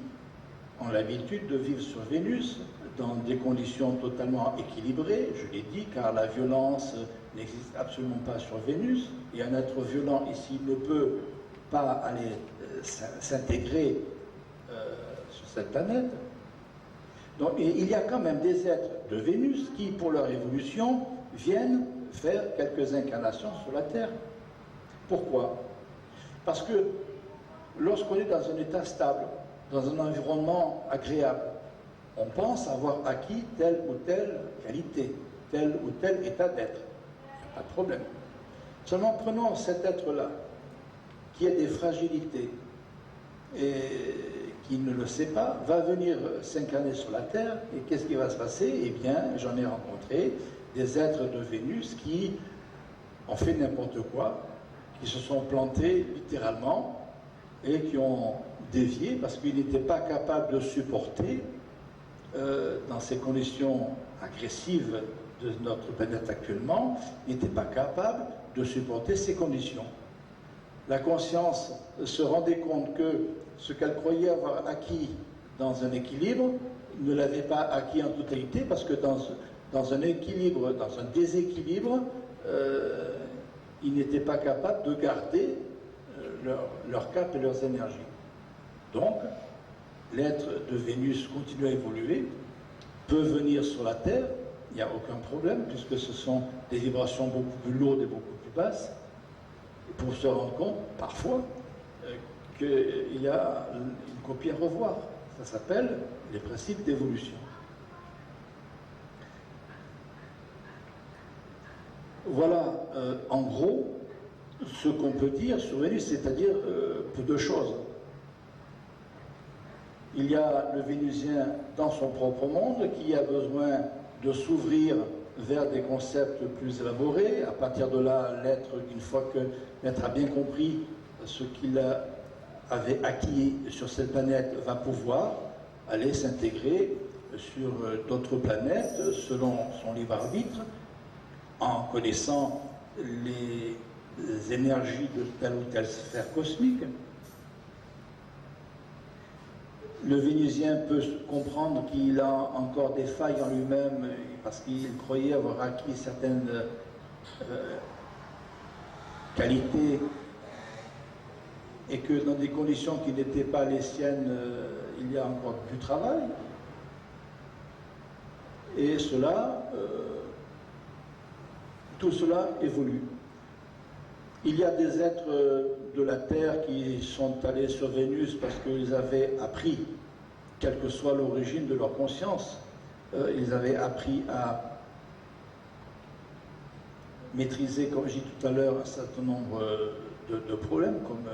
ont l'habitude de vivre sur Vénus dans des conditions totalement équilibrées, je l'ai dit, car la violence n'existe absolument pas sur Vénus, et un être violent ici ne peut pas aller s'intégrer sur cette planète. Donc, il y a quand même des êtres de Vénus qui, pour leur évolution, viennent faire quelques incarnations sur la Terre. Pourquoi ? Parce que lorsqu'on est dans un état stable, dans un environnement agréable, on pense avoir acquis telle ou telle qualité, tel ou tel état d'être. Pas de problème. Seulement prenons cet être-là, qui a des fragilités et qui ne le sait pas, va venir s'incarner sur la Terre, et qu'est-ce qui va se passer? Eh bien, j'en ai rencontré des êtres de Vénus qui ont fait n'importe quoi, qui se sont plantés littéralement et qui ont dévié parce qu'ils n'étaient pas capables de supporter dans ces conditions agressives de notre planète actuellement, n'étaient pas capables de supporter ces conditions. La conscience se rendait compte que ce qu'elle croyait avoir acquis dans un équilibre ne l'avait pas acquis en totalité parce que dans un équilibre, dans un déséquilibre, ils n'étaient pas capables de garder leur cap et leurs énergies. Donc, l'être de Vénus continue à évoluer, peut venir sur la Terre, il n'y a aucun problème, puisque ce sont des vibrations beaucoup plus lourdes et beaucoup plus basses, et pour se rendre compte, parfois, qu'il y a une copie à revoir. Ça s'appelle les principes d'évolution. Voilà, en gros, ce qu'on peut dire sur Vénus, c'est-à-dire peu de choses. Il y a le Vénusien dans son propre monde qui a besoin de s'ouvrir vers des concepts plus élaborés. À partir de là, l'être, une fois que l'être a bien compris ce qu'il avait acquis sur cette planète, va pouvoir aller s'intégrer sur d'autres planètes selon son libre arbitre, en connaissant les énergies de telle ou telle sphère cosmique. Le Vénusien peut comprendre qu'il a encore des failles en lui-même parce qu'il croyait avoir acquis certaines qualités et que dans des conditions qui n'étaient pas les siennes, il y a encore du travail. Et tout cela évolue. Il y a des êtres de la Terre qui sont allés sur Vénus parce qu'ils avaient appris, quelle que soit l'origine de leur conscience, ils avaient appris à maîtriser, comme j'ai dit tout à l'heure, un certain nombre de problèmes, comme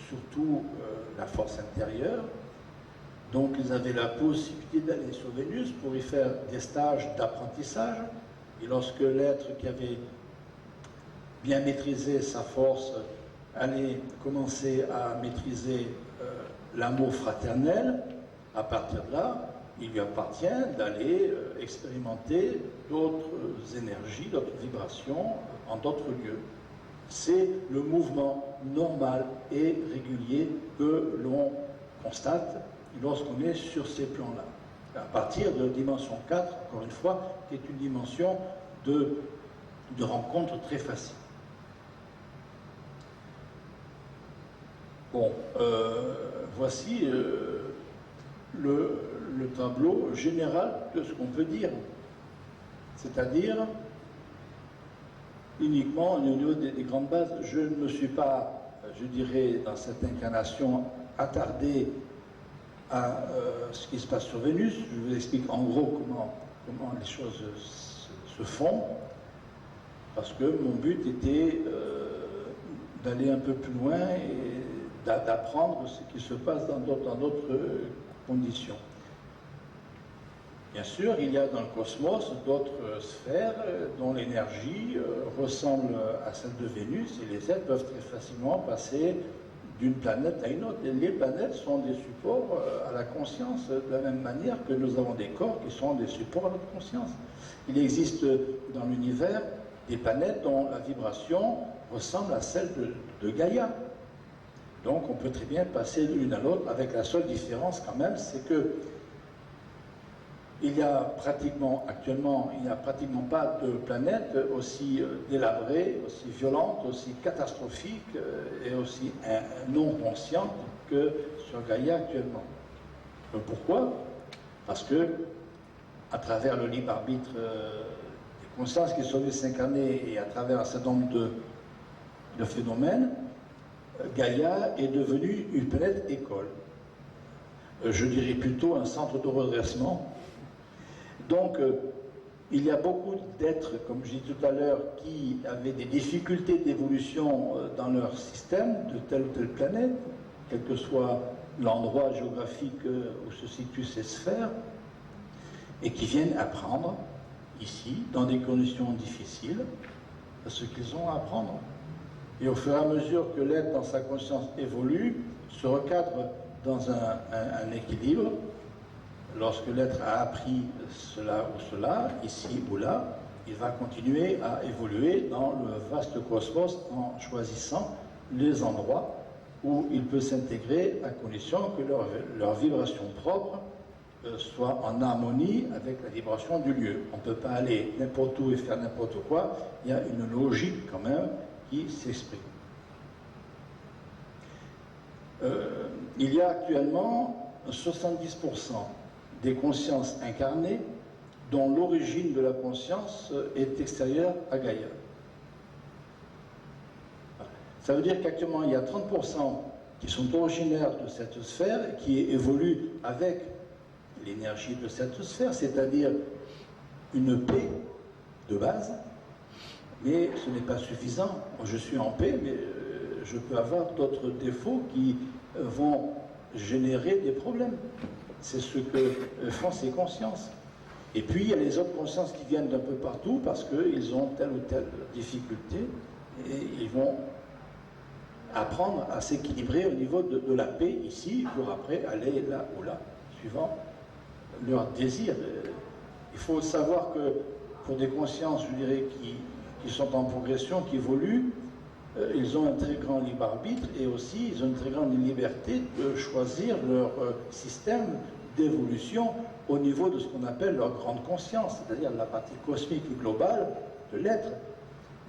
surtout la force intérieure. Donc ils avaient la possibilité d'aller sur Vénus pour y faire des stages d'apprentissage. Et lorsque l'être qui avait bien maîtrisé sa force allait commencer à maîtriser l'amour fraternel, à partir de là, il lui appartient d'aller expérimenter d'autres énergies, d'autres vibrations en d'autres lieux. C'est le mouvement normal et régulier que l'on constate lorsqu'on est sur ces plans-là. À partir de dimension 4, encore une fois, qui est une dimension de rencontre très facile. Bon, voici le tableau général de ce qu'on peut dire. C'est-à-dire, uniquement au niveau des grandes bases, je ne me suis pas, je dirais, dans cette incarnation, attardé à ce qui se passe sur Vénus. Je vous explique en gros comment les choses se font, parce que mon but était d'aller un peu plus loin et d'apprendre ce qui se passe dans d'autres conditions. Bien sûr, il y a dans le cosmos d'autres sphères dont l'énergie ressemble à celle de Vénus et les êtres peuvent très facilement passer d'une planète à une autre. Et les planètes sont des supports à la conscience de la même manière que nous avons des corps qui sont des supports à notre conscience. Il existe dans l'univers des planètes dont la vibration ressemble à celle de Gaïa. Donc on peut très bien passer de l'une à l'autre avec la seule différence quand même, c'est que actuellement, il n'y a pratiquement pas de planète aussi délabrée, aussi violente, aussi catastrophique et aussi non consciente que sur Gaïa actuellement. Pourquoi? Parce que, à travers le libre arbitre des consciences qui sont venues s'incarner et à travers un certain nombre de phénomènes, Gaïa est devenue une planète école. Je dirais plutôt un centre de redressement. Donc, il y a beaucoup d'êtres, comme je dis tout à l'heure, qui avaient des difficultés d'évolution dans leur système de telle ou telle planète, quel que soit l'endroit géographique où se situent ces sphères, et qui viennent apprendre ici, dans des conditions difficiles, ce qu'ils ont à apprendre. Et au fur et à mesure que l'être dans sa conscience évolue, se recadre dans un équilibre. Lorsque l'être a appris cela ou cela, ici ou là, il va continuer à évoluer dans le vaste cosmos en choisissant les endroits où il peut s'intégrer à condition que leur vibration propre soit en harmonie avec la vibration du lieu. On ne peut pas aller n'importe où et faire n'importe quoi, il y a une logique quand même qui s'exprime. Il y a actuellement 70% des consciences incarnées dont l'origine de la conscience est extérieure à Gaïa. Ça veut dire qu'actuellement, il y a 30% qui sont originaires de cette sphère, qui évoluent avec l'énergie de cette sphère, c'est-à-dire une paix de base, mais ce n'est pas suffisant. Moi, je suis en paix, mais je peux avoir d'autres défauts qui vont générer des problèmes. C'est ce que font ces consciences. Et puis, il y a les autres consciences qui viennent d'un peu partout parce qu'ils ont telle ou telle difficulté et ils vont apprendre à s'équilibrer au niveau de la paix ici pour après aller là ou là, suivant leur désir. Il faut savoir que pour des consciences, je dirais, qui sont en progression, qui évoluent, ils ont un très grand libre arbitre et aussi ils ont une très grande liberté de choisir leur système d'évolution au niveau de ce qu'on appelle leur grande conscience, c'est-à-dire la partie cosmique et globale de l'être.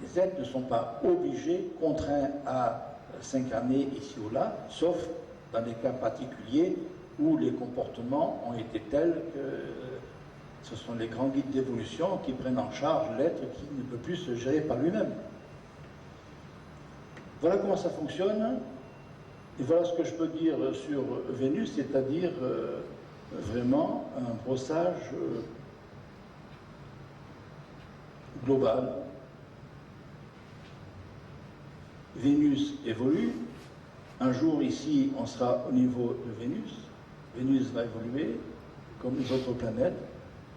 Les êtres ne sont pas obligés, contraints à s'incarner ici ou là, sauf dans des cas particuliers où les comportements ont été tels que ce sont les grands guides d'évolution qui prennent en charge l'être qui ne peut plus se gérer par lui-même. Voilà comment ça fonctionne, et voilà ce que je peux dire sur Vénus, c'est-à-dire vraiment un brossage global. Vénus évolue. Un jour ici, on sera au niveau de Vénus. Vénus va évoluer comme les autres planètes.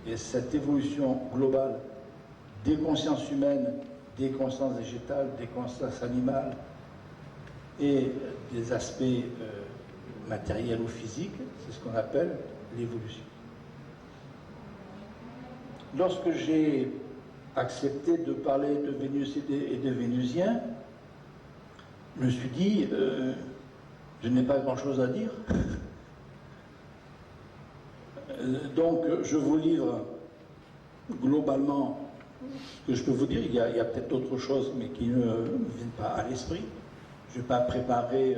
Et cette évolution globale des consciences humaines, des consciences végétales, des consciences animales et des aspects matériels ou physiques, c'est ce qu'on appelle l'évolution. Lorsque j'ai accepté de parler de Vénus et de Vénusiens, je me suis dit, je n'ai pas grand-chose à dire. Donc, je vous livre globalement ce que je peux vous dire. Il y a peut-être d'autres choses, mais qui ne me viennent pas à l'esprit. Je ne vais pas préparer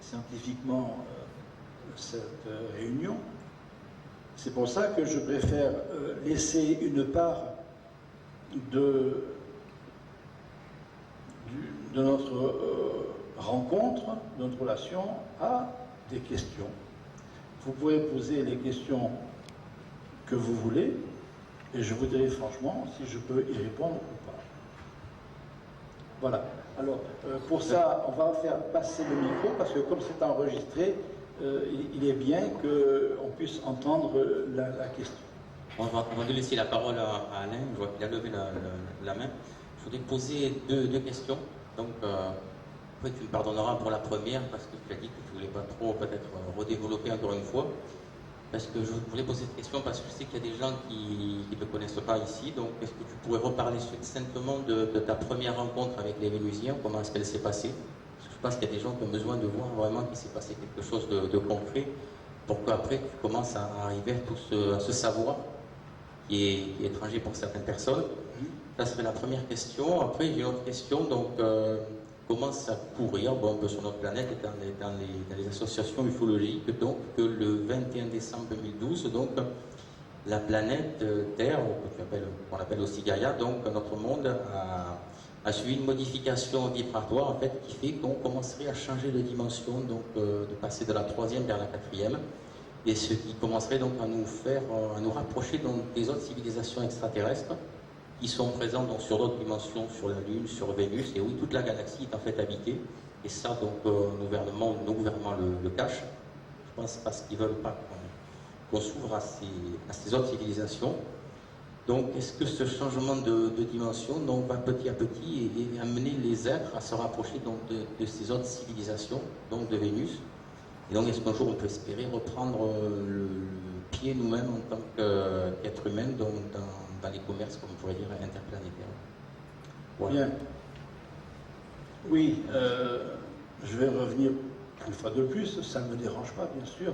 scientifiquement cette réunion. C'est pour ça que je préfère laisser une part de notre rencontre, de notre relation, à des questions. Vous pouvez poser les questions que vous voulez, et je vous dirai franchement si je peux y répondre ou pas. Voilà. Alors, pour ça, on va faire passer le micro, parce que comme c'est enregistré, il est bien qu'on puisse entendre la question. On va laisser la parole à Alain. Je vois qu'il a levé la main. Je voudrais poser deux questions. Donc, après, tu me pardonneras pour la première, parce que tu as dit que tu ne voulais pas trop peut-être redévelopper encore une fois. Parce que je voulais poser cette question parce que je sais qu'il y a des gens qui ne te connaissent pas ici. Donc, est-ce que tu pourrais reparler succinctement de ta première rencontre avec les Vénusiens? Comment est-ce qu'elle s'est passée? Parce que je pense qu'il y a des gens qui ont besoin de voir vraiment qu'il s'est passé quelque chose de concret pour qu'après tu commences à arriver à ce savoir qui est étranger pour certaines personnes. Ça serait la première question. Après, j'ai une autre question. Donc, commence à courir un peu sur notre planète et dans les associations ufologiques, donc que le 21 décembre 2012, donc la planète Terre, qu'on appelle aussi Gaïa, donc notre monde a suivi une modification vibratoire en fait qui fait qu'on commencerait à changer de dimension, donc de passer de la 3e vers la 4e, et ce qui commencerait donc à nous rapprocher donc des autres civilisations extraterrestres qui sont présents donc sur d'autres dimensions, sur la Lune, sur Vénus, et oui, toute la galaxie est en fait habitée. Et ça, donc, nos gouvernements le cachent. Je pense parce qu'ils ne veulent pas qu'on s'ouvre à ces autres civilisations. Donc, est-ce que ce changement de dimension donc, va petit à petit et amener les êtres à se rapprocher donc, de ces autres civilisations, donc de Vénus? Et donc, est-ce qu'un jour on peut espérer reprendre le pied nous-mêmes en tant qu'être humain dans les commerces, comme on pourrait dire, interplanétaires? Voilà. Bien. Oui, je vais revenir une fois de plus, ça ne me dérange pas, bien sûr,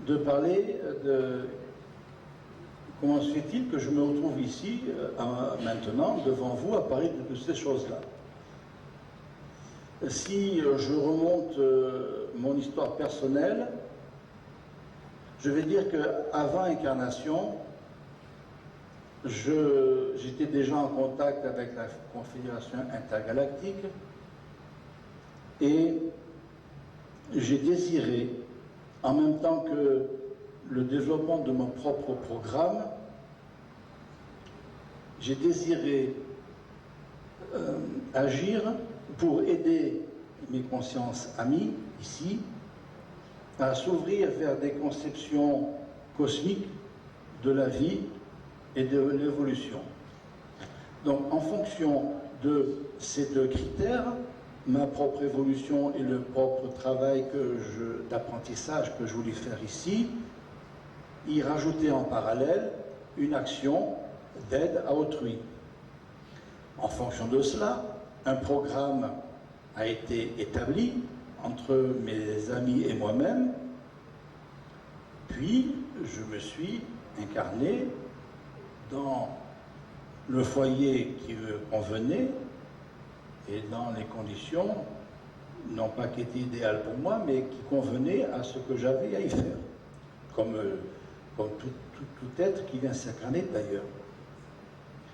de parler de comment se fait-il que je me retrouve ici, maintenant, devant vous, à parler de ces choses-là. Si je remonte mon histoire personnelle, Je vais dire qu'avant incarnation, j'étais déjà en contact avec la Confédération intergalactique et j'ai désiré, en même temps que le développement de mon propre programme, j'ai désiré agir pour aider mes consciences amies, ici, à s'ouvrir vers des conceptions cosmiques de la vie et de l'évolution. Donc, en fonction de ces deux critères, ma propre évolution et le propre travail d'apprentissage que je voulais faire ici, y rajouter en parallèle une action d'aide à autrui. En fonction de cela, un programme a été établi entre mes amis et moi-même, puis je me suis incarné dans le foyer qui me convenait et dans les conditions, non pas qui étaient idéales pour moi, mais qui convenaient à ce que j'avais à y faire, comme tout être qui vient s'incarner d'ailleurs.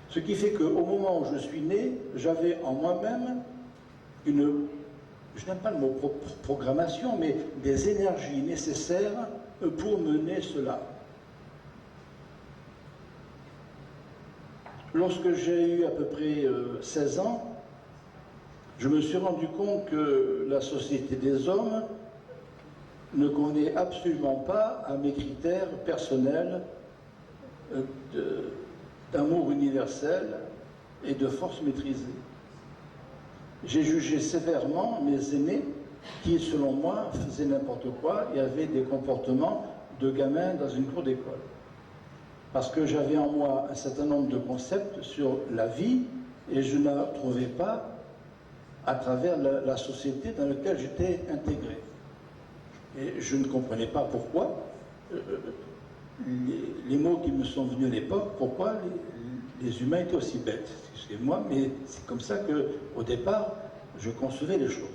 Ce qui fait qu'au moment où je suis né, j'avais en moi-même une, je n'aime pas le mot programmation, mais des énergies nécessaires pour mener cela. Lorsque j'ai eu à peu près 16 ans, je me suis rendu compte que la société des hommes ne convenait absolument pas à mes critères personnels d'amour universel et de force maîtrisée. J'ai jugé sévèrement mes aînés qui, selon moi, faisaient n'importe quoi et avaient des comportements de gamins dans une cour d'école. Parce que j'avais en moi un certain nombre de concepts sur la vie et je ne la trouvais pas à travers la société dans laquelle j'étais intégré. Et je ne comprenais pas pourquoi, les mots qui me sont venus à l'époque, pourquoi les humains étaient aussi bêtes. Excusez-moi, mais c'est comme ça qu'au départ, je concevais les choses.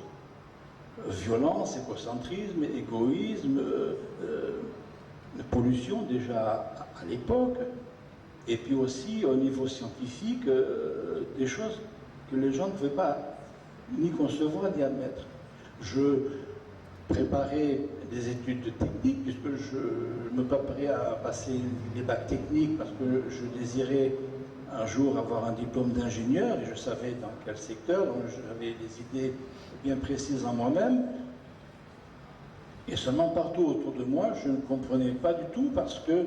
Violence, égocentrisme, égoïsme, pollution déjà à l'époque, et puis aussi au niveau scientifique, des choses que les gens ne pouvaient pas ni concevoir ni admettre. Je préparais des études techniques, puisque je me préparais à passer les bacs techniques, parce que je désirais un jour avoir un diplôme d'ingénieur, et je savais dans quel secteur, donc j'avais des idées bien précises en moi-même. Et seulement partout autour de moi, je ne comprenais pas du tout, parce que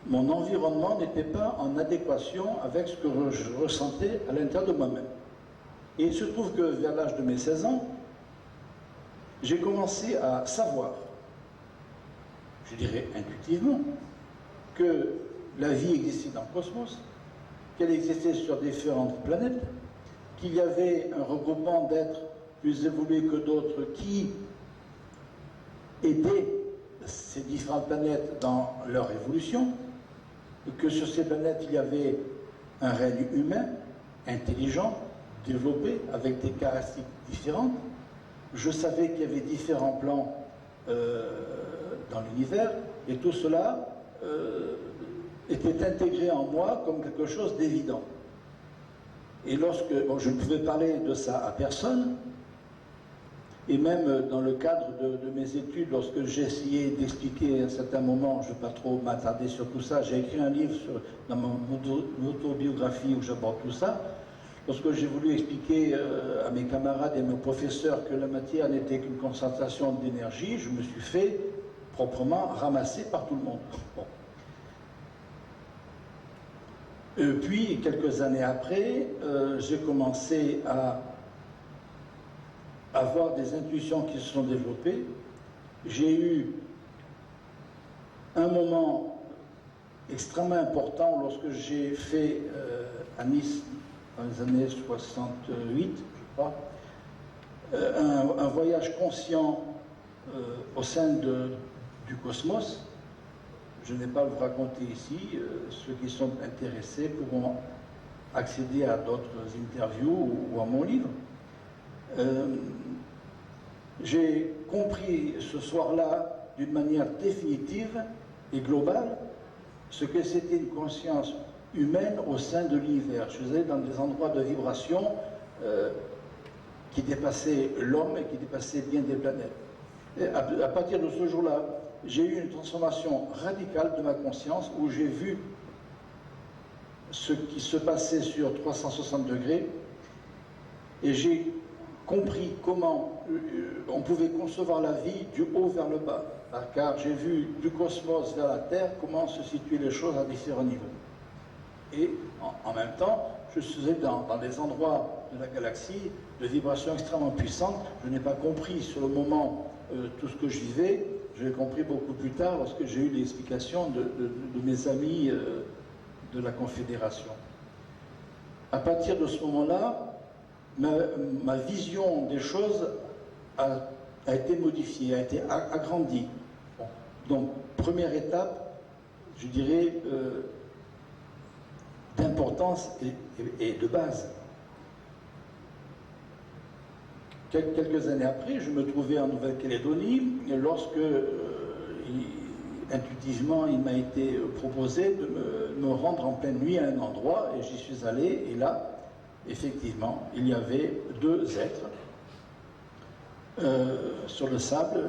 mon environnement n'était pas en adéquation avec ce que je ressentais à l'intérieur de moi-même. Et il se trouve que vers l'âge de mes 16 ans, j'ai commencé à savoir, je dirais intuitivement, que la vie existait dans le cosmos, qu'elle existait sur différentes planètes, qu'il y avait un regroupement d'êtres plus évolués que d'autres qui aidaient ces différentes planètes dans leur évolution, que sur ces planètes il y avait un règne humain, intelligent, développé, avec des caractéristiques différentes. Je savais qu'il y avait différents plans dans l'univers, et tout cela était intégré en moi comme quelque chose d'évident. Et lorsque je ne pouvais parler de ça à personne, et même dans le cadre de mes études, lorsque j'ai essayé d'expliquer à un certain moment, je ne vais pas trop m'attarder sur tout ça, j'ai écrit un livre dans mon autobiographie où j'aborde tout ça. Lorsque j'ai voulu expliquer à mes camarades et à mes professeurs que la matière n'était qu'une concentration d'énergie, je me suis fait proprement ramasser par tout le monde. Bon. Puis, quelques années après, j'ai commencé à avoir des intuitions qui se sont développées. J'ai eu un moment extrêmement important lorsque j'ai fait à Nice, dans les années 68, je crois, un voyage conscient au sein du cosmos. Je n'ai pas à vous raconter ici. Ceux qui sont intéressés pourront accéder à d'autres interviews ou à mon livre. J'ai compris ce soir-là, d'une manière définitive, et globale, ce que c'était une conscience humaine au sein de l'univers. Je suis allé dans des endroits de vibration qui dépassaient l'homme et qui dépassaient bien des planètes. Et à partir de ce jour-là, j'ai eu une transformation radicale de ma conscience où j'ai vu ce qui se passait sur 360 degrés et j'ai compris comment on pouvait concevoir la vie du haut vers le bas, car j'ai vu du cosmos vers la Terre comment se situaient les choses à différents niveaux. Et en même temps, je suis dans des endroits de la galaxie de vibrations extrêmement puissantes. Je n'ai pas compris sur le moment tout ce que je vivais, je l'ai compris beaucoup plus tard lorsque j'ai eu l'explication de mes amis de la Confédération. À partir de ce moment-là, ma vision des choses a été modifiée, a été agrandie. Bon. Donc, première étape, je dirais, d'importance et de base. Quelques années après, je me trouvais en Nouvelle-Calédonie lorsque, intuitivement, il m'a été proposé de me rendre en pleine nuit à un endroit, et j'y suis allé, et là, effectivement, il y avait deux êtres sur le sable,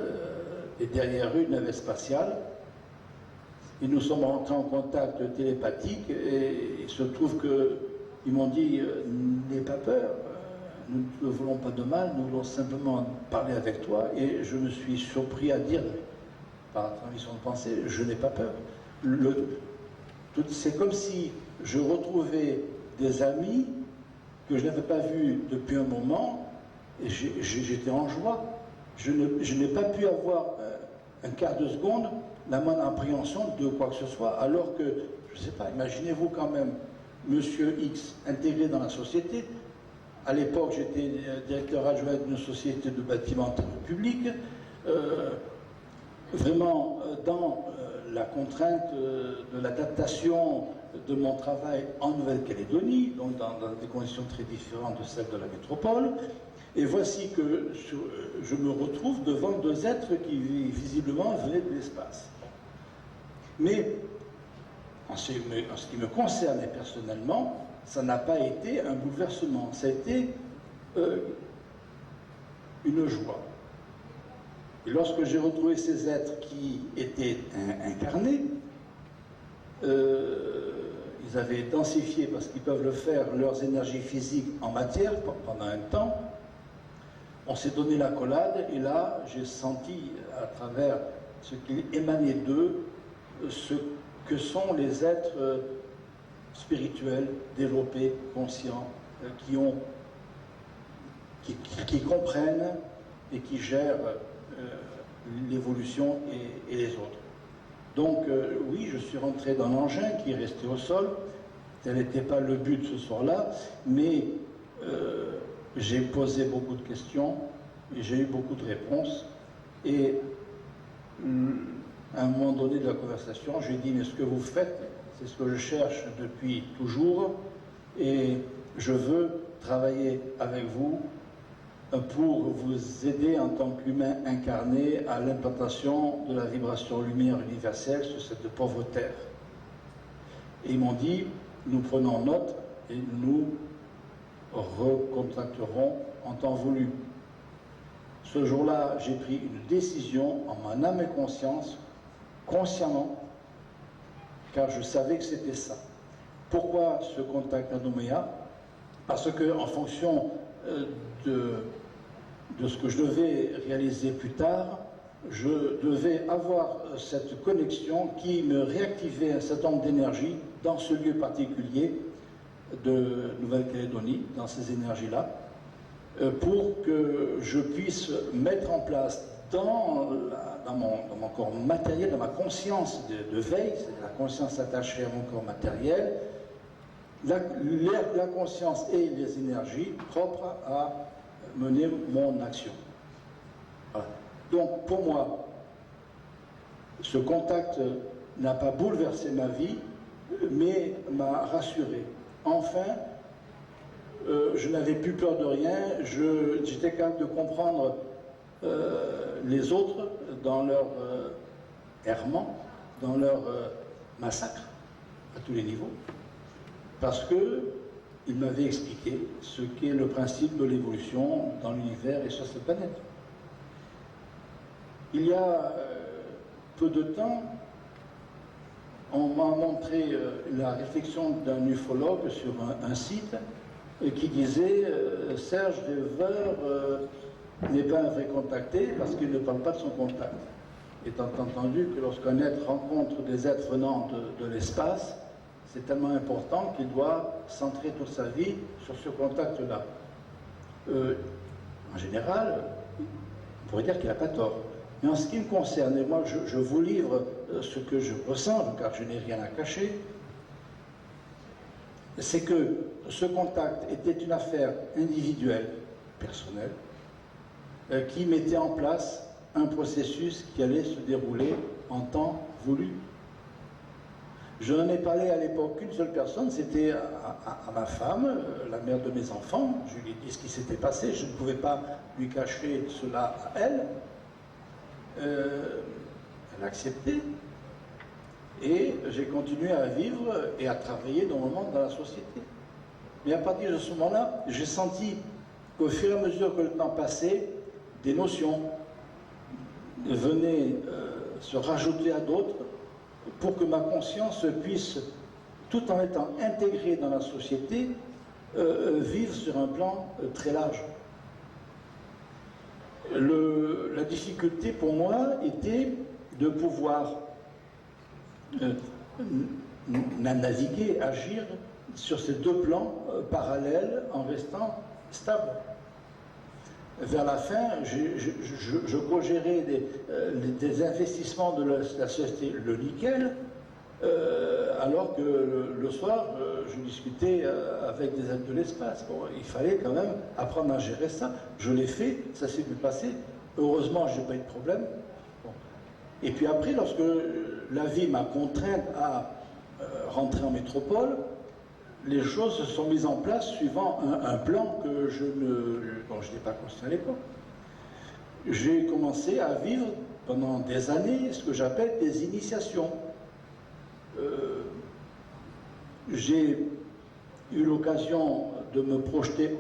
et derrière eux, une navette spatiale. Et nous sommes rentrés en contact télépathique, et il se trouve qu'ils m'ont dit « N'aie pas peur, nous ne voulons pas de mal, nous voulons simplement parler avec toi. » Et je me suis surpris à dire, par transmission de pensée, « Je n'ai pas peur. » C'est comme si je retrouvais des amis que je n'avais pas vus depuis un moment, et j'étais en joie. Je n'ai pas pu avoir un quart de seconde la moindre appréhension de quoi que ce soit, alors que, je ne sais pas, imaginez-vous quand même, Monsieur X intégré dans la société. À l'époque, j'étais directeur adjoint d'une société de bâtiments publics, vraiment dans la contrainte de l'adaptation de mon travail en Nouvelle-Calédonie, donc dans des conditions très différentes de celles de la métropole. Et voici que je me retrouve devant deux êtres qui visiblement venaient de l'espace. Mais en ce qui me concerne personnellement, ça n'a pas été un bouleversement, ça a été une joie. Et lorsque j'ai retrouvé ces êtres qui étaient incarnés, ils avaient densifié, parce qu'ils peuvent le faire, leurs énergies physiques en matière pendant un temps. On s'est donné l'accolade, et là, j'ai senti à travers ce qui émanait d'eux, ce que sont les êtres spirituels, développés, conscients, qui comprennent et qui gèrent l'évolution et les autres. Donc oui, je suis rentré dans l'engin qui est resté au sol. Tel n'était pas le but ce soir-là, mais j'ai posé beaucoup de questions et j'ai eu beaucoup de réponses. Et à un moment donné de la conversation, je lui ai dit, mais ce que vous faites, c'est ce que je cherche depuis toujours, et je veux travailler avec vous pour vous aider en tant qu'humain incarné à l'implantation de la vibration lumière universelle sur cette pauvre terre. Et ils m'ont dit, nous prenons note et nous recontacterons en temps voulu. Ce jour-là, j'ai pris une décision en mon âme et conscience, consciemment, car je savais que c'était ça. Pourquoi ce contact à Nouméa? Parce que, en fonction de ce que je devais réaliser plus tard, je devais avoir cette connexion qui me réactivait un certain nombre d'énergies dans ce lieu particulier de Nouvelle-Calédonie, dans ces énergies-là, pour que je puisse mettre en place dans mon corps matériel, dans ma conscience de veille, c'est-à-dire la conscience attachée à mon corps matériel, la conscience et les énergies propres à mener mon action. Voilà. Donc pour moi, ce contact n'a pas bouleversé ma vie, mais m'a rassuré. Enfin, je n'avais plus peur de rien, j'étais capable de comprendre les autres dans leur errement, dans leur massacre, à tous les niveaux, parce qu'ils m'avaient expliqué ce qu'est le principe de l'évolution dans l'univers et sur cette planète. Il y a peu de temps, on m'a montré la réflexion d'un ufologue sur un site qui disait Serge Deveur n'est pas un vrai contacté parce qu'il ne parle pas de son contact. Étant entendu que lorsqu'un être rencontre des êtres venant de l'espace, c'est tellement important qu'il doit centrer toute sa vie sur ce contact-là. En général, on pourrait dire qu'il n'a pas tort. Mais en ce qui me concerne, et moi je vous livre ce que je ressens, car je n'ai rien à cacher, c'est que ce contact était une affaire individuelle, personnelle, qui mettait en place un processus qui allait se dérouler en temps voulu. Je n'en ai parlé à l'époque qu'une seule personne, c'était à ma femme, la mère de mes enfants. Je lui ai dit ce qui s'était passé, je ne pouvais pas lui cacher cela à elle. Elle a accepté. Et j'ai continué à vivre et à travailler normalement dans la société. Mais à partir de ce moment-là, j'ai senti qu'au fur et à mesure que le temps passait, des notions venaient se rajouter à d'autres pour que ma conscience puisse, tout en étant intégrée dans la société, vivre sur un plan très large. La difficulté pour moi était de pouvoir naviguer, agir sur ces deux plans parallèles en restant stable. Vers la fin, je co-gérais des investissements de la société Le Nickel, alors que le soir, je discutais avec des êtres de l'espace. Bon, il fallait quand même apprendre à gérer ça. Je l'ai fait, ça s'est bien passé. Heureusement, je n'ai pas eu de problème. Bon. Et puis après, lorsque la vie m'a contraint à rentrer en métropole, les choses se sont mises en place suivant un plan dont je n'étais pas conscient à l'époque. J'ai commencé à vivre pendant des années ce que j'appelle des initiations. J'ai eu l'occasion de me projeter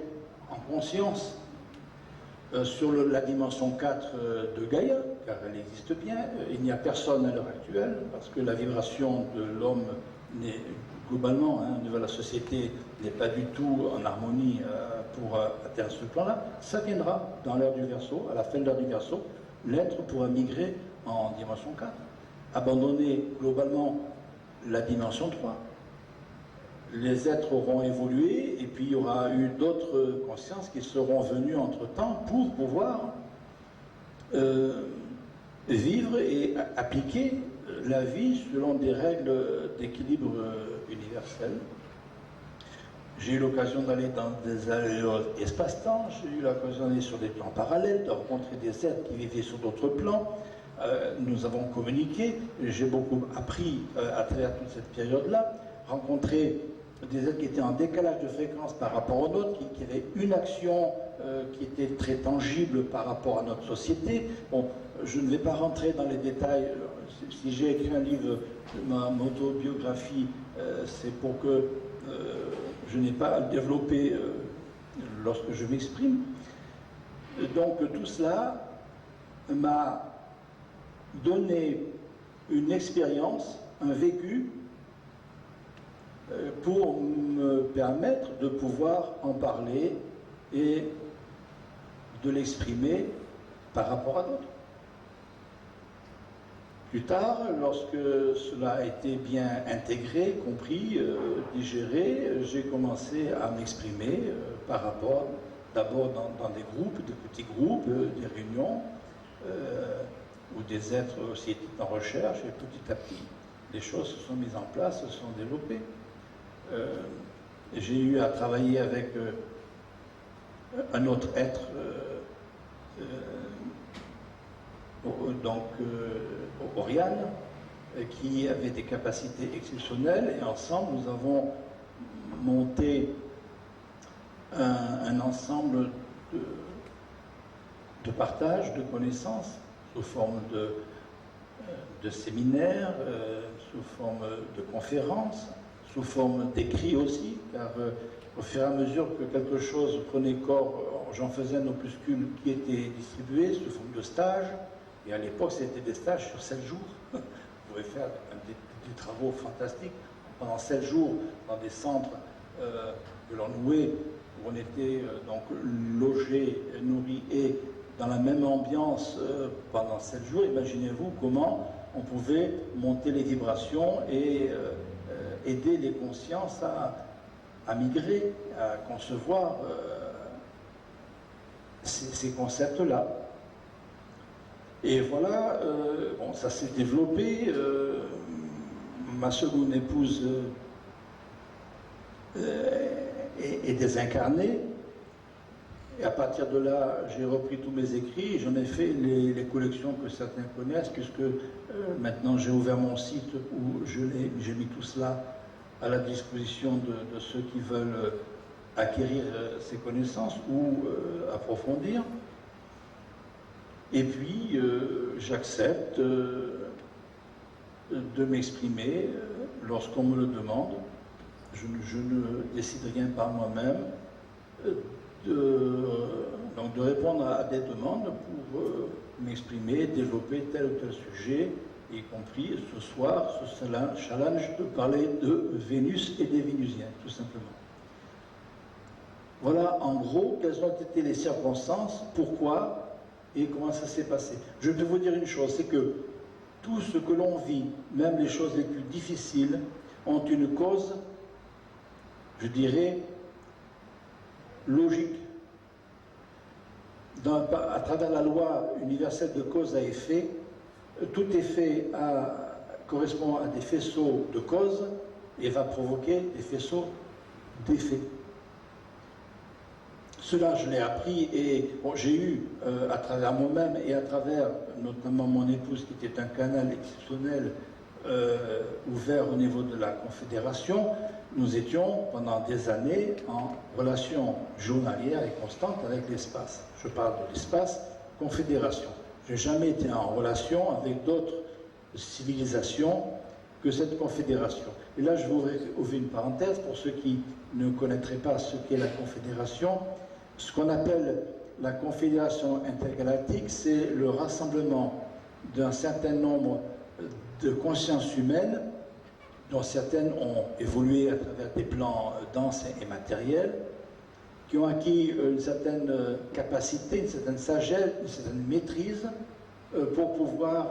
en conscience sur la dimension 4 de Gaïa, car elle existe bien. Il n'y a personne à l'heure actuelle, parce que la vibration de l'homme n'est globalement, au niveau de la société, n'est pas du tout en harmonie pour atteindre ce plan-là. Ça viendra dans l'ère du Verseau, à la fin de l'ère du Verseau, l'être pourra migrer en dimension 4, abandonner globalement la dimension 3. Les êtres auront évolué et puis il y aura eu d'autres consciences qui seront venues entre-temps pour pouvoir vivre et appliquer la vie selon des règles d'équilibre universel. J'ai eu l'occasion d'aller dans des espaces-temps, j'ai eu l'occasion d'aller sur des plans parallèles, de rencontrer des êtres qui vivaient sur d'autres plans. Nous avons communiqué, j'ai beaucoup appris à travers toute cette période-là, rencontré des êtres qui étaient en décalage de fréquence par rapport aux nôtres, qui avaient une action qui était très tangible par rapport à notre société. Bon, je ne vais pas rentrer dans les détails. Si j'ai écrit un livre, ma autobiographie, c'est pour que je n'ai pas à le développer lorsque je m'exprime. Donc tout cela m'a donné une expérience, un vécu, pour me permettre de pouvoir en parler et de l'exprimer par rapport à d'autres. Plus tard, lorsque cela a été bien intégré, compris, digéré, j'ai commencé à m'exprimer par rapport, d'abord dans des groupes, des petits groupes, des réunions, où des êtres aussi étaient en recherche, et petit à petit, les choses se sont mises en place, se sont développées. J'ai eu à travailler avec un autre être, Oriane, qui avait des capacités exceptionnelles, et ensemble nous avons monté un ensemble de partage, de connaissances, sous forme de séminaires, sous forme de conférences, sous forme d'écrits aussi, car au fur et à mesure que quelque chose prenait corps, j'en faisais un opuscule qui était distribué sous forme de stages, et à l'époque c'était des stages sur 7 jours. Vous pouvez faire des travaux fantastiques pendant 7 jours dans des centres de l'Ennoué, où on était donc logés, nourris et dans la même ambiance pendant 7 jours. Imaginez-vous comment on pouvait monter les vibrations et aider les consciences à migrer, à concevoir ces concepts-là. Et voilà, bon, ça s'est développé. Ma seconde épouse est désincarnée. Et à partir de là, j'ai repris tous mes écrits et j'en ai fait les collections que certains connaissent, puisque maintenant j'ai ouvert mon site où j'ai mis tout cela à la disposition de ceux qui veulent acquérir ces connaissances ou approfondir. Et puis, j'accepte de m'exprimer lorsqu'on me le demande. Je ne décide rien par moi-même. Donc de répondre à des demandes pour m'exprimer, développer tel ou tel sujet, y compris ce soir, ce challenge de parler de Vénus et des Vénusiens, tout simplement. Voilà en gros quelles ont été les circonstances, pourquoi et comment ça s'est passé. Je peux vous dire une chose, c'est que tout ce que l'on vit, même les choses les plus difficiles, ont une cause, je dirais, logique. À travers la loi universelle de cause à effet, tout effet correspond à des faisceaux de cause et va provoquer des faisceaux d'effet. Cela, je l'ai appris et bon, j'ai eu, à travers moi-même et à travers notamment mon épouse, qui était un canal exceptionnel ouvert au niveau de la Confédération, nous étions pendant des années en relation journalière et constante avec l'espace. Je parle de l'espace Confédération. Je n'ai jamais été en relation avec d'autres civilisations que cette Confédération. Et là, je vais ouvrir une parenthèse pour ceux qui ne connaîtraient pas ce qu'est la Confédération. Ce qu'on appelle la Confédération intergalactique, c'est le rassemblement d'un certain nombre de consciences humaines, dont certaines ont évolué à travers des plans denses et matériels, qui ont acquis une certaine capacité, une certaine sagesse, une certaine maîtrise pour pouvoir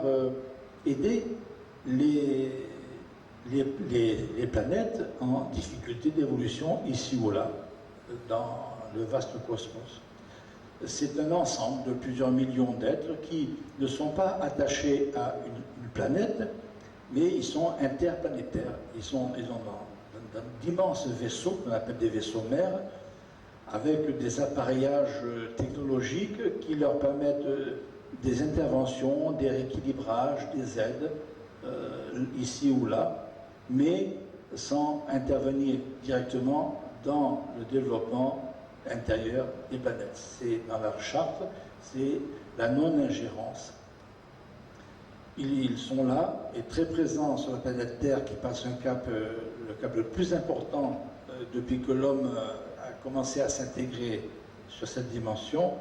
aider les planètes en difficulté d'évolution ici ou là, dans le vaste cosmos. C'est un ensemble de plusieurs millions d'êtres qui ne sont pas attachés à une planète, mais ils sont interplanétaires. Ils ont d'immenses vaisseaux, qu'on appelle des vaisseaux mères, avec des appareillages technologiques qui leur permettent des interventions, des rééquilibrages, des aides, ici ou là, mais sans intervenir directement dans le développement intérieur des planètes. C'est dans leur charte, c'est la non-ingérence. Ils sont là et très présents sur la planète Terre qui passe le cap le plus important depuis que l'homme a commencé à s'intégrer sur cette dimension.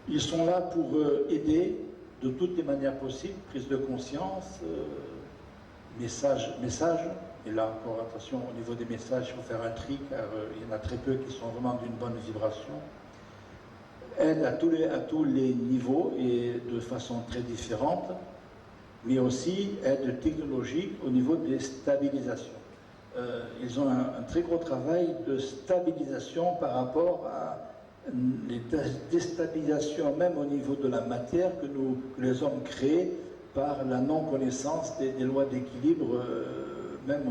Ils sont là pour aider de toutes les manières possibles, prise de conscience, message. Et là encore, attention, au niveau des messages, il faut faire un tri, car il y en a très peu qui sont vraiment d'une bonne vibration. Aide à tous les niveaux et de façon très différente, mais aussi aide technologique au niveau des stabilisations. Ils ont un très gros travail de stabilisation par rapport à les déstabilisations, même au niveau de la matière que les hommes créent par la non-connaissance des lois d'équilibre, même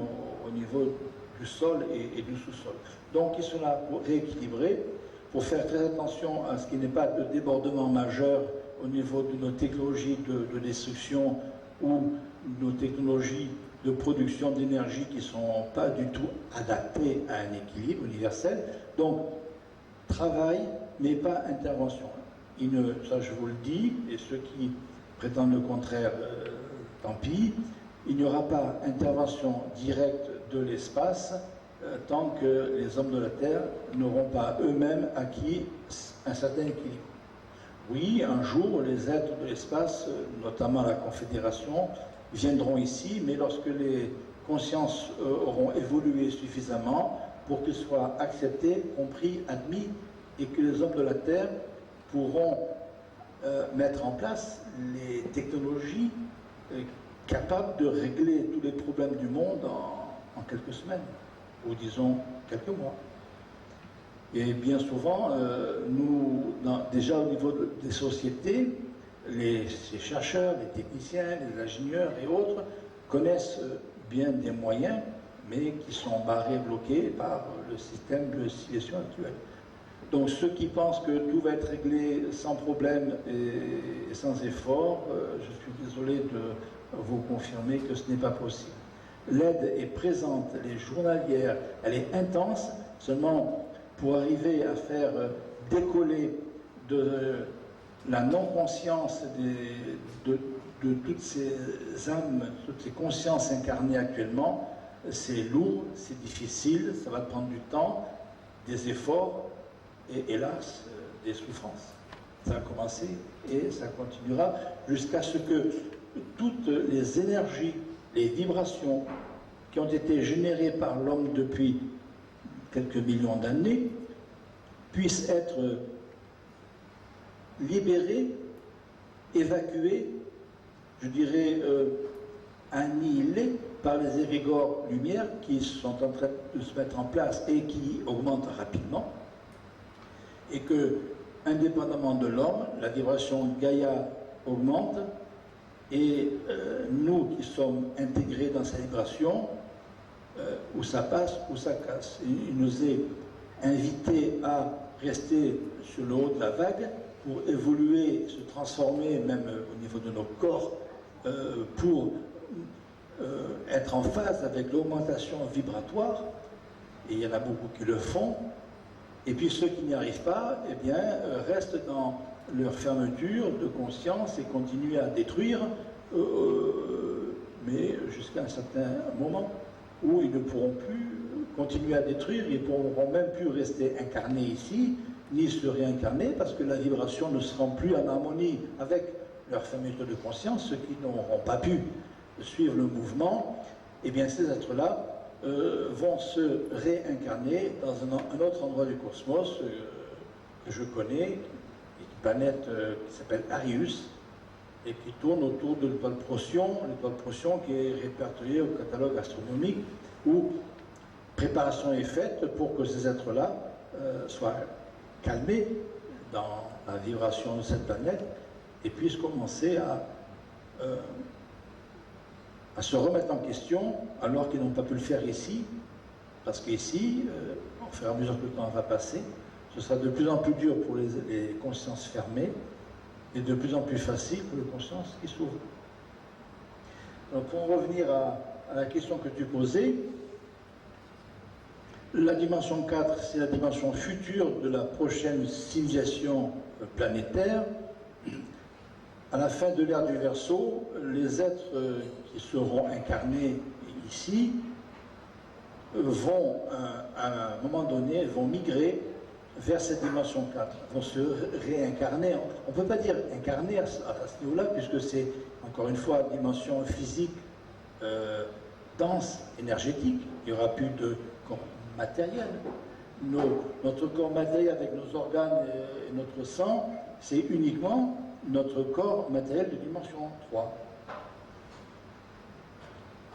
au niveau du sol et du sous-sol. Donc ils sont là pour rééquilibrer, pour faire très attention à ce qu'il n'y ait pas de débordement majeur au niveau de nos technologies de destruction ou nos technologies de production d'énergie qui ne sont pas du tout adaptées à un équilibre universel. Donc, travail, mais pas intervention. Ça, je vous le dis, et ceux qui prétendent le contraire, tant pis. Il n'y aura pas intervention directe de l'espace tant que les hommes de la Terre n'auront pas eux-mêmes acquis un certain équilibre. Oui, un jour, les êtres de l'espace, notamment la Confédération, viendront ici, mais lorsque les consciences auront évolué suffisamment pour qu'ils soient acceptés, compris, admis, et que les hommes de la Terre pourront mettre en place les technologies capables de régler tous les problèmes du monde en quelques semaines, ou disons quelques mois. Et bien souvent, déjà au niveau des sociétés, ces chercheurs, les techniciens, les ingénieurs et autres connaissent bien des moyens, mais qui sont barrés, bloqués par le système de civilisation actuel. Donc ceux qui pensent que tout va être réglé sans problème et sans effort, je suis désolé de vous confirmer que ce n'est pas possible. L'aide est présente, elle est journalière, elle est intense, seulement pour arriver à faire décoller de la non-conscience de toutes ces âmes, toutes ces consciences incarnées actuellement, c'est lourd, c'est difficile, ça va prendre du temps, des efforts et hélas, des souffrances. Ça a commencé et ça continuera jusqu'à ce que toutes les énergies, les vibrations qui ont été générées par l'homme depuis quelques millions d'années puissent être libérées, évacuées, je dirais annihilées par les égrégores lumière qui sont en train de se mettre en place et qui augmentent rapidement, et que, indépendamment de l'homme, la vibration Gaïa augmente, et nous qui sommes intégrés dans sa vibration, où ça passe, où ça casse. Il nous est invité à rester sur le haut de la vague pour évoluer, se transformer même au niveau de nos corps, pour être en phase avec l'augmentation vibratoire, et il y en a beaucoup qui le font, et puis ceux qui n'y arrivent pas, eh bien, restent dans leur fermeture de conscience et continuent à détruire, mais jusqu'à un certain moment où ils ne pourront plus continuer à détruire, ils ne pourront même plus rester incarnés ici, ni se réincarner, parce que la vibration ne sera plus en harmonie avec leur fermeture de conscience. Ceux qui n'auront pas pu suivre le mouvement, eh bien ces êtres-là vont se réincarner dans un autre endroit du cosmos que je connais, une planète qui s'appelle Arius, et qui tourne autour de l'étoile Procyon qui est répertoriée au catalogue astronomique, où préparation est faite pour que ces êtres-là soient calmés dans la vibration de cette planète et puissent commencer à se remettre en question alors qu'ils n'ont pas pu le faire ici, parce qu'ici, au fur et à mesure que le temps va passer, ce sera de plus en plus dur pour les consciences fermées et de plus en plus facile pour les consciences qui s'ouvrent. Donc pour revenir à la question que tu posais, la dimension 4, c'est la dimension future de la prochaine civilisation planétaire. À la fin de l'ère du Verseau, les êtres qui seront incarnés ici vont, à un moment donné, vont migrer vers cette dimension 4, vont se réincarner. On ne peut pas dire incarner à ce niveau-là, puisque c'est, encore une fois, une dimension physique, dense, énergétique. Il n'y aura plus de corps matériel. Notre corps matériel avec nos organes et notre sang, c'est uniquement notre corps matériel de dimension 3.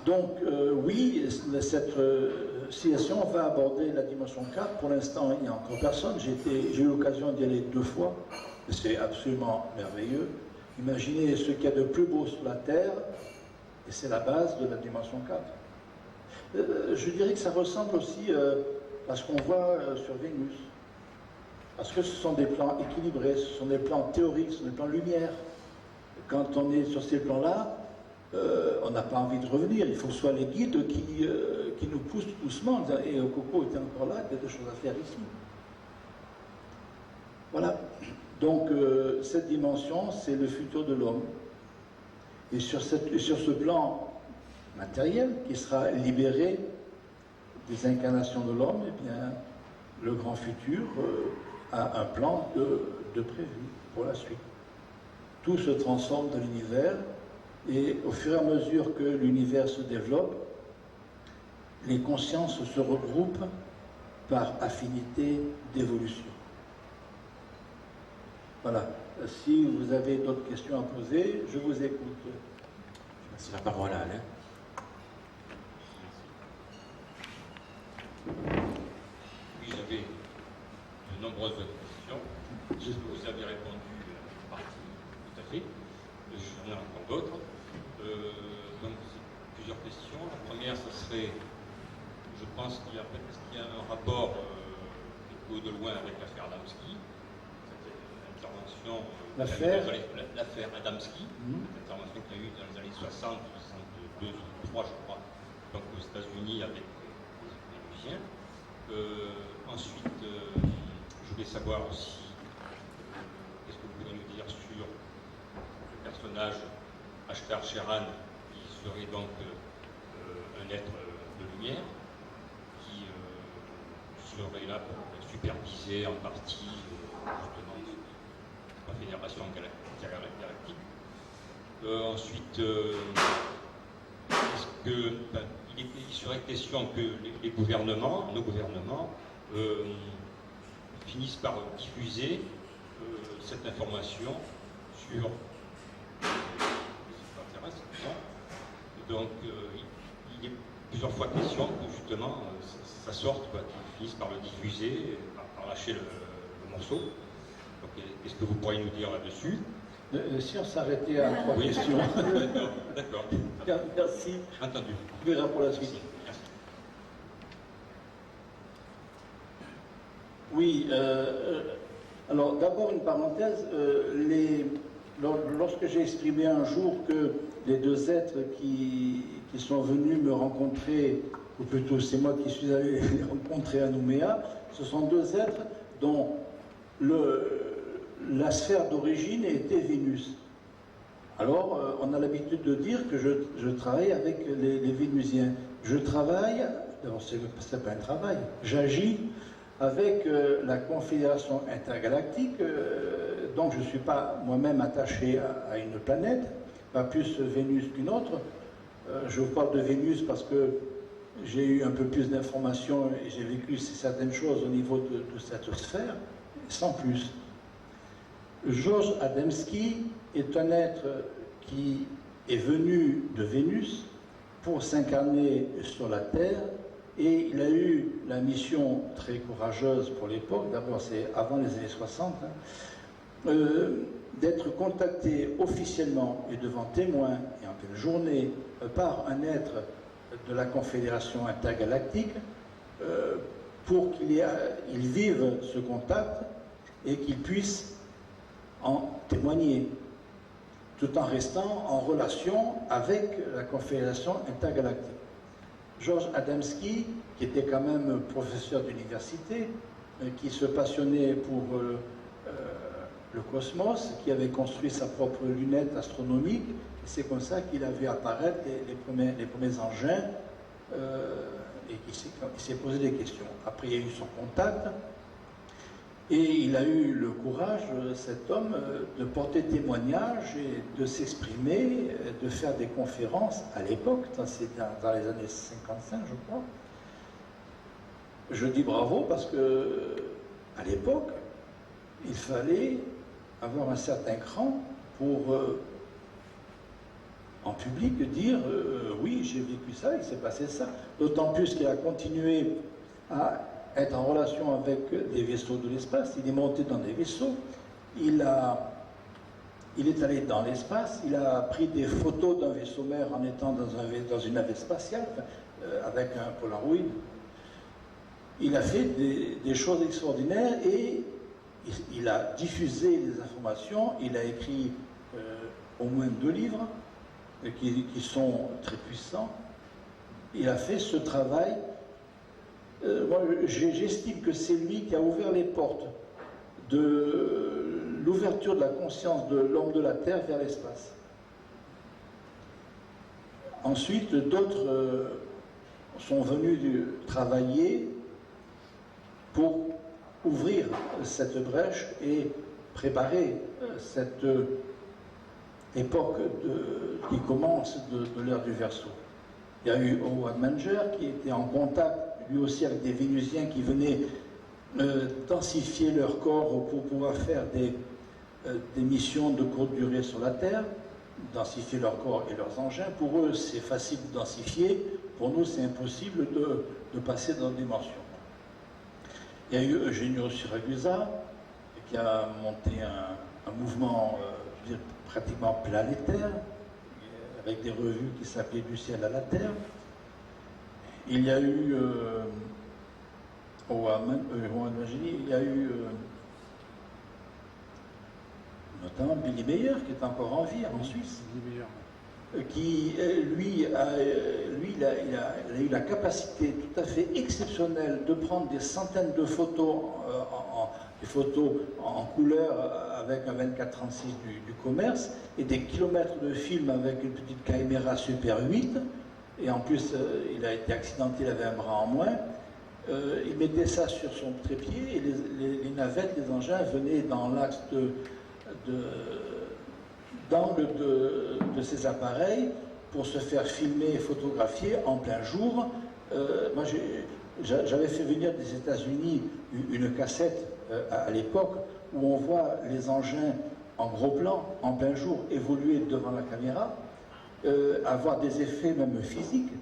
Donc, oui, cette civilisation va aborder la dimension 4. Pour l'instant, il n'y a encore personne. J'ai eu l'occasion d'y aller 2 fois. C'est absolument merveilleux. Imaginez ce qu'il y a de plus beau sur la Terre, et c'est la base de la dimension 4. Je dirais que ça ressemble aussi à ce qu'on voit sur Vénus. Parce que ce sont des plans équilibrés, ce sont des plans théoriques, ce sont des plans lumière. Quand on est sur ces plans-là, on n'a pas envie de revenir. Il faut que ce soit les guides qui nous poussent doucement. Et Coco était encore là, il y a des choses à faire ici. Voilà. Donc, cette dimension, c'est le futur de l'homme. Et sur ce plan matériel qui sera libéré des incarnations de l'homme, eh bien, le grand futur a un plan de prévu pour la suite. Tout se transforme dans l'univers et au fur et à mesure que l'univers se développe, les consciences se regroupent par affinité d'évolution. Voilà. Si vous avez d'autres questions à poser, je vous écoute. C'est la parole à Alain. Oui, j'avais de nombreuses questions. Vous avez répondu en partie, tout à fait. J'en ai encore d'autres. Donc, plusieurs questions. La première, ce serait, je pense qu'il y a, est-ce qu'il y a un rapport écho de loin avec l'affaire Adamski, cette intervention, l'affaire Adamski, cette intervention qu'il y a eu dans les années 60, 62, 63, je crois, donc aux États-Unis avec les Vénusiens. Ensuite, je voulais savoir aussi, qu'est-ce que vous pouvez nous dire sur le personnage Ashtar Sheran, qui serait donc un être de lumière, qui serait là pour superviser en partie justement la Fédération galactique. Ensuite, est-ce que il serait question que les gouvernements, nos gouvernements, finissent par diffuser cette information sur les extraterrestres. Donc, il est plusieurs fois question que justement ça sorte, qu'ils finissent par le diffuser, par lâcher le morceau. Donc, qu'est-ce que vous pourriez nous dire là-dessus? Si on s'arrêtait à 3 questions. D'accord. Merci. Entendu. On verra pour la suite. Merci. Oui, alors d'abord une parenthèse. Lorsque j'ai exprimé un jour que les deux êtres qui sont venus me rencontrer, ou plutôt c'est moi qui suis allé les rencontrer à Nouméa, ce sont deux êtres dont la sphère d'origine était Vénus. Alors, on a l'habitude de dire que je travaille avec les Vénusiens. Je travaille, d'abord c'est pas un travail, j'agis avec la Confédération intergalactique, donc je ne suis pas moi-même attaché à une planète, pas plus Vénus qu'une autre. Je vous parle de Vénus parce que j'ai eu un peu plus d'informations et j'ai vécu certaines choses au niveau de cette sphère, sans plus. Georges Adamski est un être qui est venu de Vénus pour s'incarner sur la Terre et il a eu la mission très courageuse pour l'époque, d'abord c'est avant les années 60, d'être contacté officiellement et devant témoins et en pleine journée par un être de la Confédération intergalactique pour qu'il vive ce contact et qu'il puisse en témoigner, tout en restant en relation avec la Confédération intergalactique. Georges Adamski, qui était quand même professeur d'université, qui se passionnait pour le cosmos, qui avait construit sa propre lunette astronomique, et c'est comme ça qu'il a vu apparaître les premiers engins et qu'il s'est posé des questions. Après, il y a eu son contact, et il a eu le courage, cet homme, de porter témoignage et de s'exprimer, de faire des conférences à l'époque, c'est dans les années 55, je crois. Je dis bravo parce que à l'époque, il fallait avoir un certain cran pour, en public, dire oui, j'ai vécu ça, il s'est passé ça. D'autant plus qu'il a continué à être en relation avec des vaisseaux de l'espace. Il est monté dans des vaisseaux, il est allé dans l'espace, il a pris des photos d'un vaisseau mère en étant dans une navette spatiale avec un Polaroid. Il a fait des choses extraordinaires et il a diffusé les informations. Il a écrit au moins 2 livres qui sont très puissants. Il a fait ce travail. Moi, j'estime que c'est lui qui a ouvert les portes de l'ouverture de la conscience de l'homme de la Terre vers l'espace. Ensuite, d'autres sont venus travailler pour ouvrir cette brèche et préparer cette époque qui commence de l'ère du Verseau. Il y a eu Howard Manger qui était en contact lui aussi avec des Vénusiens qui venaient densifier leur corps pour pouvoir faire des missions de courte durée sur la Terre, densifier leur corps et leurs engins. Pour eux, c'est facile de densifier. Pour nous, c'est impossible de passer dans la dimension. Il y a eu Eugenio Siragusa qui a monté un mouvement je veux dire, pratiquement planétaire, avec des revues qui s'appelaient Du ciel à la terre. Il y a eu il y a eu notamment Billy Meyer qui est encore en vie en Suisse, qui lui, il a eu la capacité tout à fait exceptionnelle de prendre des centaines de photos, des photos en couleur avec un 24-36 du commerce et des kilomètres de film avec une petite caméra Super 8. Et en plus, il a été accidenté, il avait un bras en moins. Il mettait ça sur son trépied et les navettes, les engins venaient dans l'axe d'angle de ces appareils pour se faire filmer et photographier en plein jour. Moi, j'avais fait venir des États-Unis une cassette à l'époque où on voit les engins en gros plan, en plein jour, évoluer devant la caméra, avoir des effets même physiques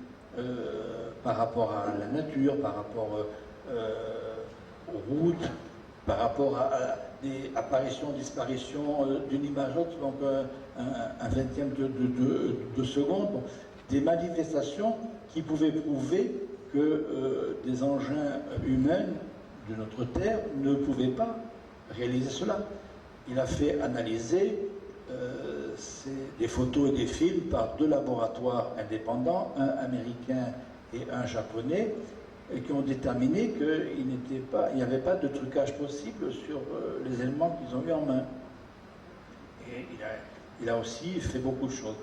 par rapport à la nature, par rapport aux routes, par rapport à des apparitions, disparitions d'une image à l'autre, donc un vingtième de seconde. Bon, des manifestations qui pouvaient prouver que des engins humains de notre Terre ne pouvaient pas réaliser cela. Il a fait analyser des photos et des films par deux laboratoires indépendants, un américain et un japonais, et qui ont déterminé qu'il n'y avait pas de trucage possible sur les éléments qu'ils ont eu en main. Et il a aussi fait beaucoup de choses.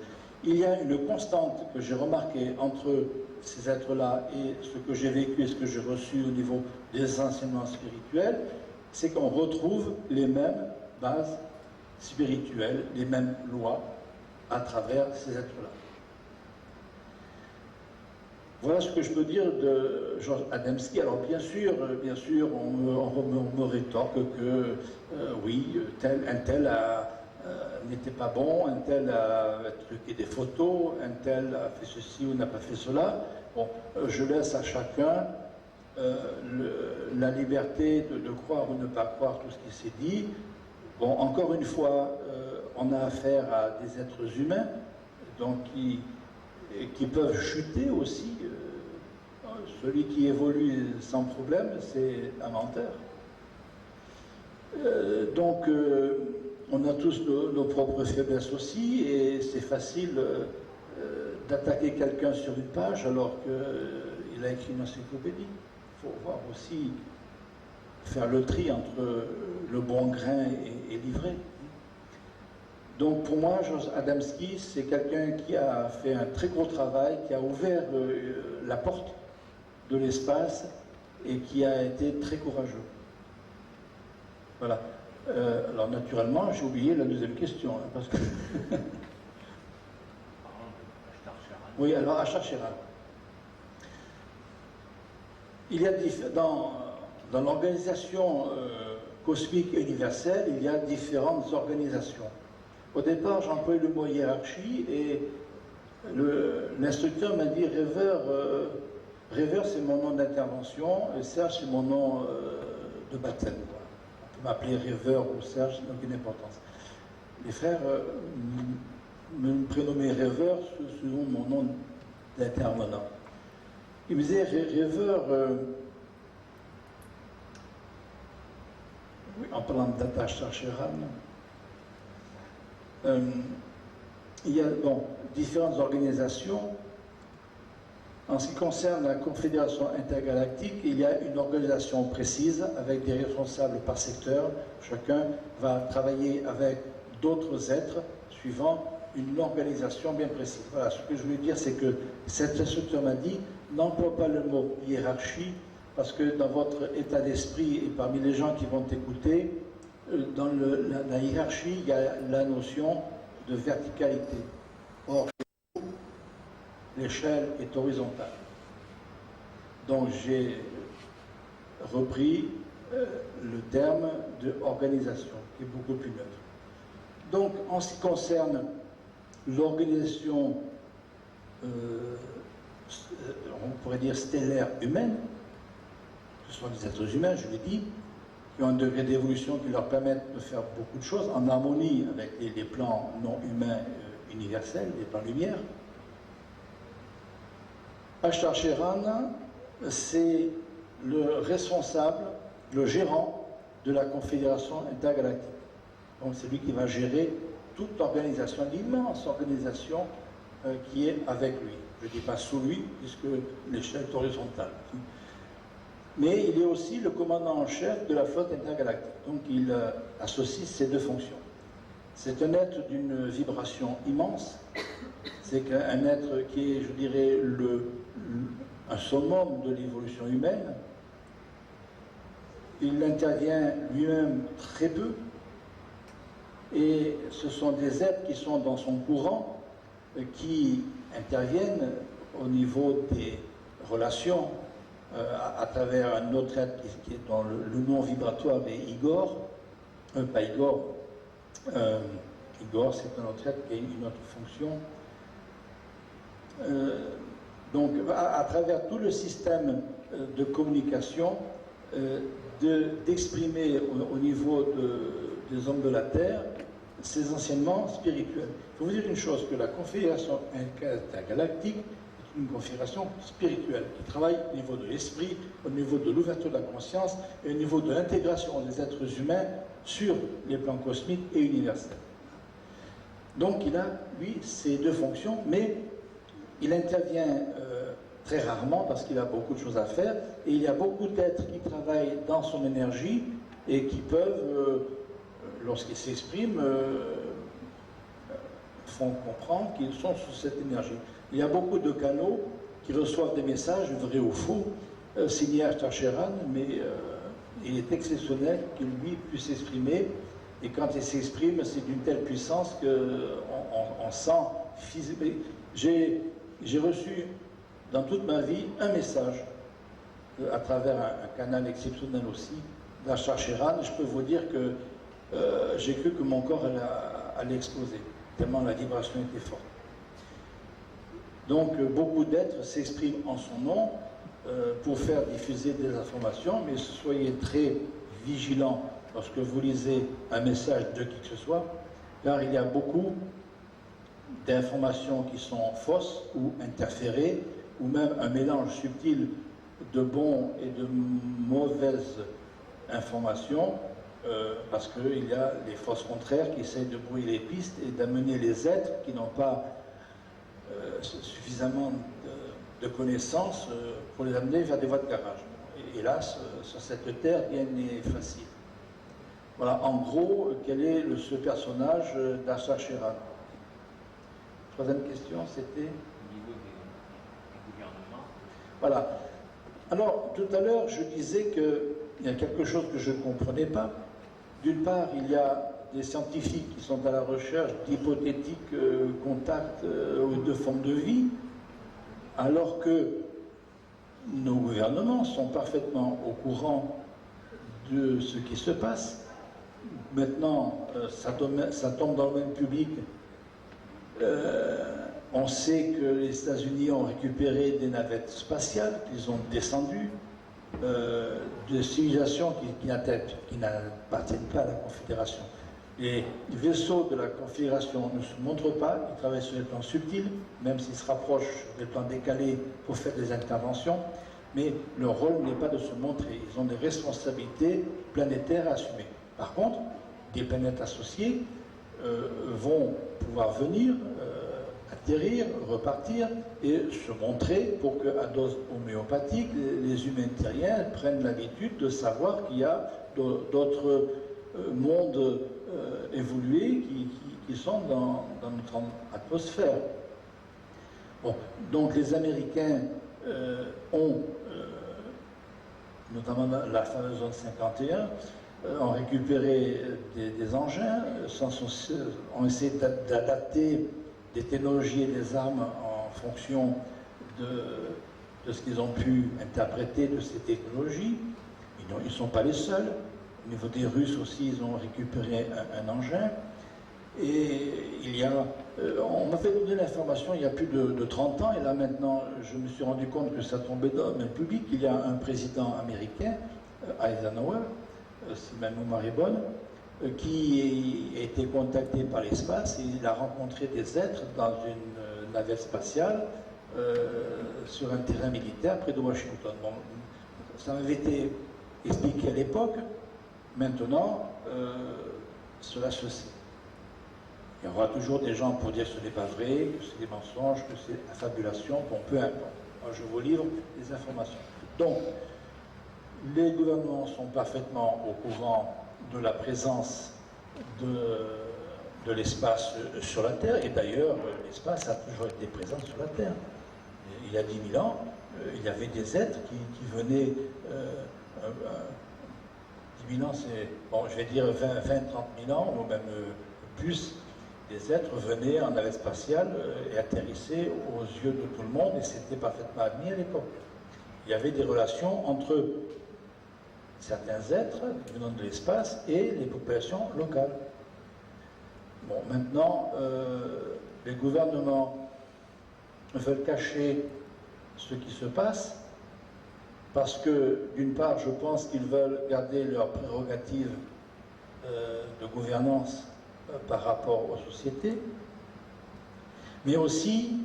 Il y a une constante que j'ai remarquée entre ces êtres-là et ce que j'ai vécu et ce que j'ai reçu au niveau des enseignements spirituels, c'est qu'on retrouve les mêmes bases spirituelles, les mêmes lois à travers ces êtres-là. Voilà ce que je peux dire de Georges Adamski. Alors bien sûr, on me rétorque que oui, un tel n'était pas bon, un tel a truqué des photos, un tel a fait ceci ou n'a pas fait cela. Bon, je laisse à chacun la liberté de croire ou ne pas croire tout ce qui s'est dit. Bon, encore une fois, on a affaire à des êtres humains, donc qui peuvent chuter aussi. Celui qui évolue sans problème, c'est un menteur. Donc, on a tous nos propres faiblesses aussi, et c'est facile d'attaquer quelqu'un sur une page alors qu'il a écrit une encyclopédie. Il faut voir aussi, faire le tri entre le bon grain et l'ivré. Donc pour moi, Georges Adamski, c'est quelqu'un qui a fait un très gros travail, qui a ouvert la porte de l'espace et qui a été très courageux. Voilà. Alors naturellement, j'ai oublié la deuxième question, hein, parce que... Oui, alors Achar Sheran. Il y a dans l'organisation cosmique universelle, il y a différentes organisations. Au départ, j'employais le mot hiérarchie et l'instructeur m'a dit rêveur. Rêveur, c'est mon nom d'intervention et Serge, c'est mon nom de baptême. On peut m'appeler rêveur ou Serge, ça n'a aucune importance. Les frères me prénommaient rêveur selon mon nom d'intervenant. Ils me disaient rêveur, oui, en parlant d'Achar Sheran, il y a différentes organisations. En ce qui concerne la Confédération intergalactique, il y a une organisation précise avec des responsables par secteur. Chacun va travailler avec d'autres êtres suivant une organisation bien précise. Voilà, ce que je voulais dire, c'est que cette instructeur m'a dit, n'emploie pas le mot hiérarchie, parce que dans votre état d'esprit et parmi les gens qui vont t'écouter, dans la hiérarchie, il y a la notion de verticalité. Or, l'échelle est horizontale. Donc j'ai repris le terme de organisation, qui est beaucoup plus neutre. Donc, en ce qui concerne l'organisation, on pourrait dire stellaire humaine, ce sont des êtres humains, je l'ai dit, qui ont un degré d'évolution qui leur permettent de faire beaucoup de choses en harmonie avec les plans non humains universels, les plans lumière. Ashtar Sheran, c'est le responsable, le gérant de la Confédération intergalactique. Donc c'est lui qui va gérer toute l'organisation, l'immense organisation qui est avec lui. Je ne dis pas sous lui, puisque l'échelle est horizontale. Mais il est aussi le commandant en chef de la flotte intergalactique. Donc il associe ces deux fonctions. C'est un être d'une vibration immense. C'est un être qui est, je dirais, un summum de l'évolution humaine. Il intervient lui-même très peu. Et ce sont des êtres qui sont dans son courant, qui interviennent au niveau des relations à travers un autre être qui est dans le nom vibratoire des Igor, pas Igor, Igor c'est un autre être qui a une autre fonction. Donc à travers tout le système de communication, d'exprimer au niveau des hommes de la Terre ces enseignements spirituels. Il faut vous dire une chose, que la Confédération intergalactique est une confédération spirituelle qui travaille au niveau de l'esprit, au niveau de l'ouverture de la conscience et au niveau de l'intégration des êtres humains sur les plans cosmiques et universels. Donc il a, lui, ces deux fonctions, mais il intervient très rarement parce qu'il a beaucoup de choses à faire et il y a beaucoup d'êtres qui travaillent dans son énergie et qui peuvent, lorsqu'ils s'expriment, font comprendre qu'ils sont sous cette énergie. Il y a beaucoup de canaux qui reçoivent des messages, vrais ou faux, signés Ashtar Sheran, mais il est exceptionnel qu'il lui puisse s'exprimer. Et quand il s'exprime, c'est d'une telle puissance qu'on sent physiquement. J'ai reçu dans toute ma vie un message à travers un canal exceptionnel aussi d'Ashtar Sheran. Je peux vous dire que j'ai cru que mon corps allait exploser, tellement la vibration était forte. Donc beaucoup d'êtres s'expriment en son nom pour faire diffuser des informations, mais soyez très vigilants lorsque vous lisez un message de qui que ce soit, car il y a beaucoup d'informations qui sont fausses ou interférées, ou même un mélange subtil de bons et de mauvaises informations, parce qu'il y a les forces contraires qui essayent de brouiller les pistes et d'amener les êtres qui n'ont pas suffisamment de connaissances pour les amener vers des voies de garage. Et hélas, sur cette terre, rien n'est facile. Voilà, en gros, quel est ce personnage d'Ashtar Sheran? Troisième question, c'était au niveau des gouvernements. Voilà. Alors, tout à l'heure, je disais qu'il y a quelque chose que je ne comprenais pas. D'une part, il y a des scientifiques qui sont à la recherche d'hypothétiques contacts ou de formes de vie, alors que nos gouvernements sont parfaitement au courant de ce qui se passe. Maintenant, ça tombe dans le même public. On sait que les États-Unis ont récupéré des navettes spatiales qu'ils ont descendues de civilisations qui n'appartiennent pas à la Confédération. Les vaisseaux de la Confédération ne se montrent pas, ils travaillent sur les plans subtils, même s'ils se rapprochent des plans décalés pour faire des interventions, mais leur rôle n'est pas de se montrer. Ils ont des responsabilités planétaires à assumer. Par contre, des planètes associées vont pouvoir venir, atterrir, repartir et se montrer pour qu'à dose homéopathique, les humains terriens prennent l'habitude de savoir qu'il y a d'autres mondes évolués qui qui sont dans notre atmosphère. Bon, donc les Américains ont, notamment la fameuse zone 51, ont récupéré des engins, ont essayé d'adapter des technologies et des armes en fonction de ce qu'ils ont pu interpréter de ces technologies. Ils ne sont pas les seuls. Au niveau des Russes aussi, ils ont récupéré un engin. Et on m'avait donné l'information il y a plus de 30 ans, et là maintenant, je me suis rendu compte que ça tombait dans le public. Il y a un président américain, Eisenhower, si ma mémoire est bonne, qui a été contacté par l'espace, et il a rencontré des êtres dans une navette spatiale sur un terrain militaire près de Washington. Bon, ça m'avait été expliqué à l'époque. Maintenant, cela se sait. Il y aura toujours des gens pour dire que ce n'est pas vrai, que c'est des mensonges, que c'est la fabulation, bon, peu importe. Moi, je vous livre des informations. Donc, les gouvernements sont parfaitement au courant de la présence de l'espace sur la Terre, et d'ailleurs, l'espace a toujours été présent sur la Terre. Il y a 10 000 ans, il y avait des êtres qui venaient... 10 000 ans, c'est, bon, je vais dire 20, 30 000 ans, ou même plus, des êtres venaient en navette spatiale et atterrissaient aux yeux de tout le monde, et c'était parfaitement admis à l'époque. Il y avait des relations entre certains êtres venant de l'espace et les populations locales. Bon, maintenant, les gouvernements veulent cacher ce qui se passe, parce que, d'une part, je pense qu'ils veulent garder leurs prérogatives de gouvernance par rapport aux sociétés, mais aussi,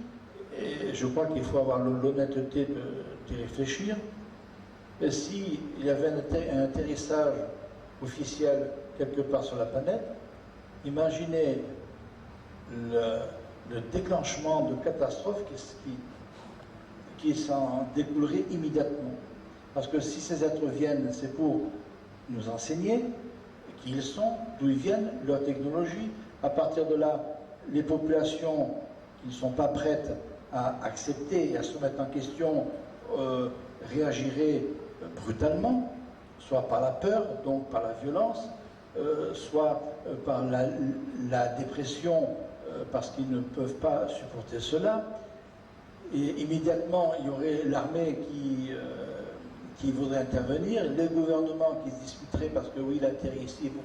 et je crois qu'il faut avoir l'honnêteté d'y réfléchir, s'il y avait un atterrissage officiel quelque part sur la planète, imaginez le déclenchement de catastrophes qui s'en découlerait immédiatement. Parce que si ces êtres viennent, c'est pour nous enseigner qui ils sont, d'où ils viennent, leur technologie. À partir de là, les populations qui ne sont pas prêtes à accepter et à se mettre en question réagiraient brutalement, soit par la peur, donc par la violence, soit par la dépression, parce qu'ils ne peuvent pas supporter cela. Et immédiatement, il y aurait l'armée qui voudrait intervenir, les gouvernements qui se disputeraient parce que oui, il atterrit ici, il faut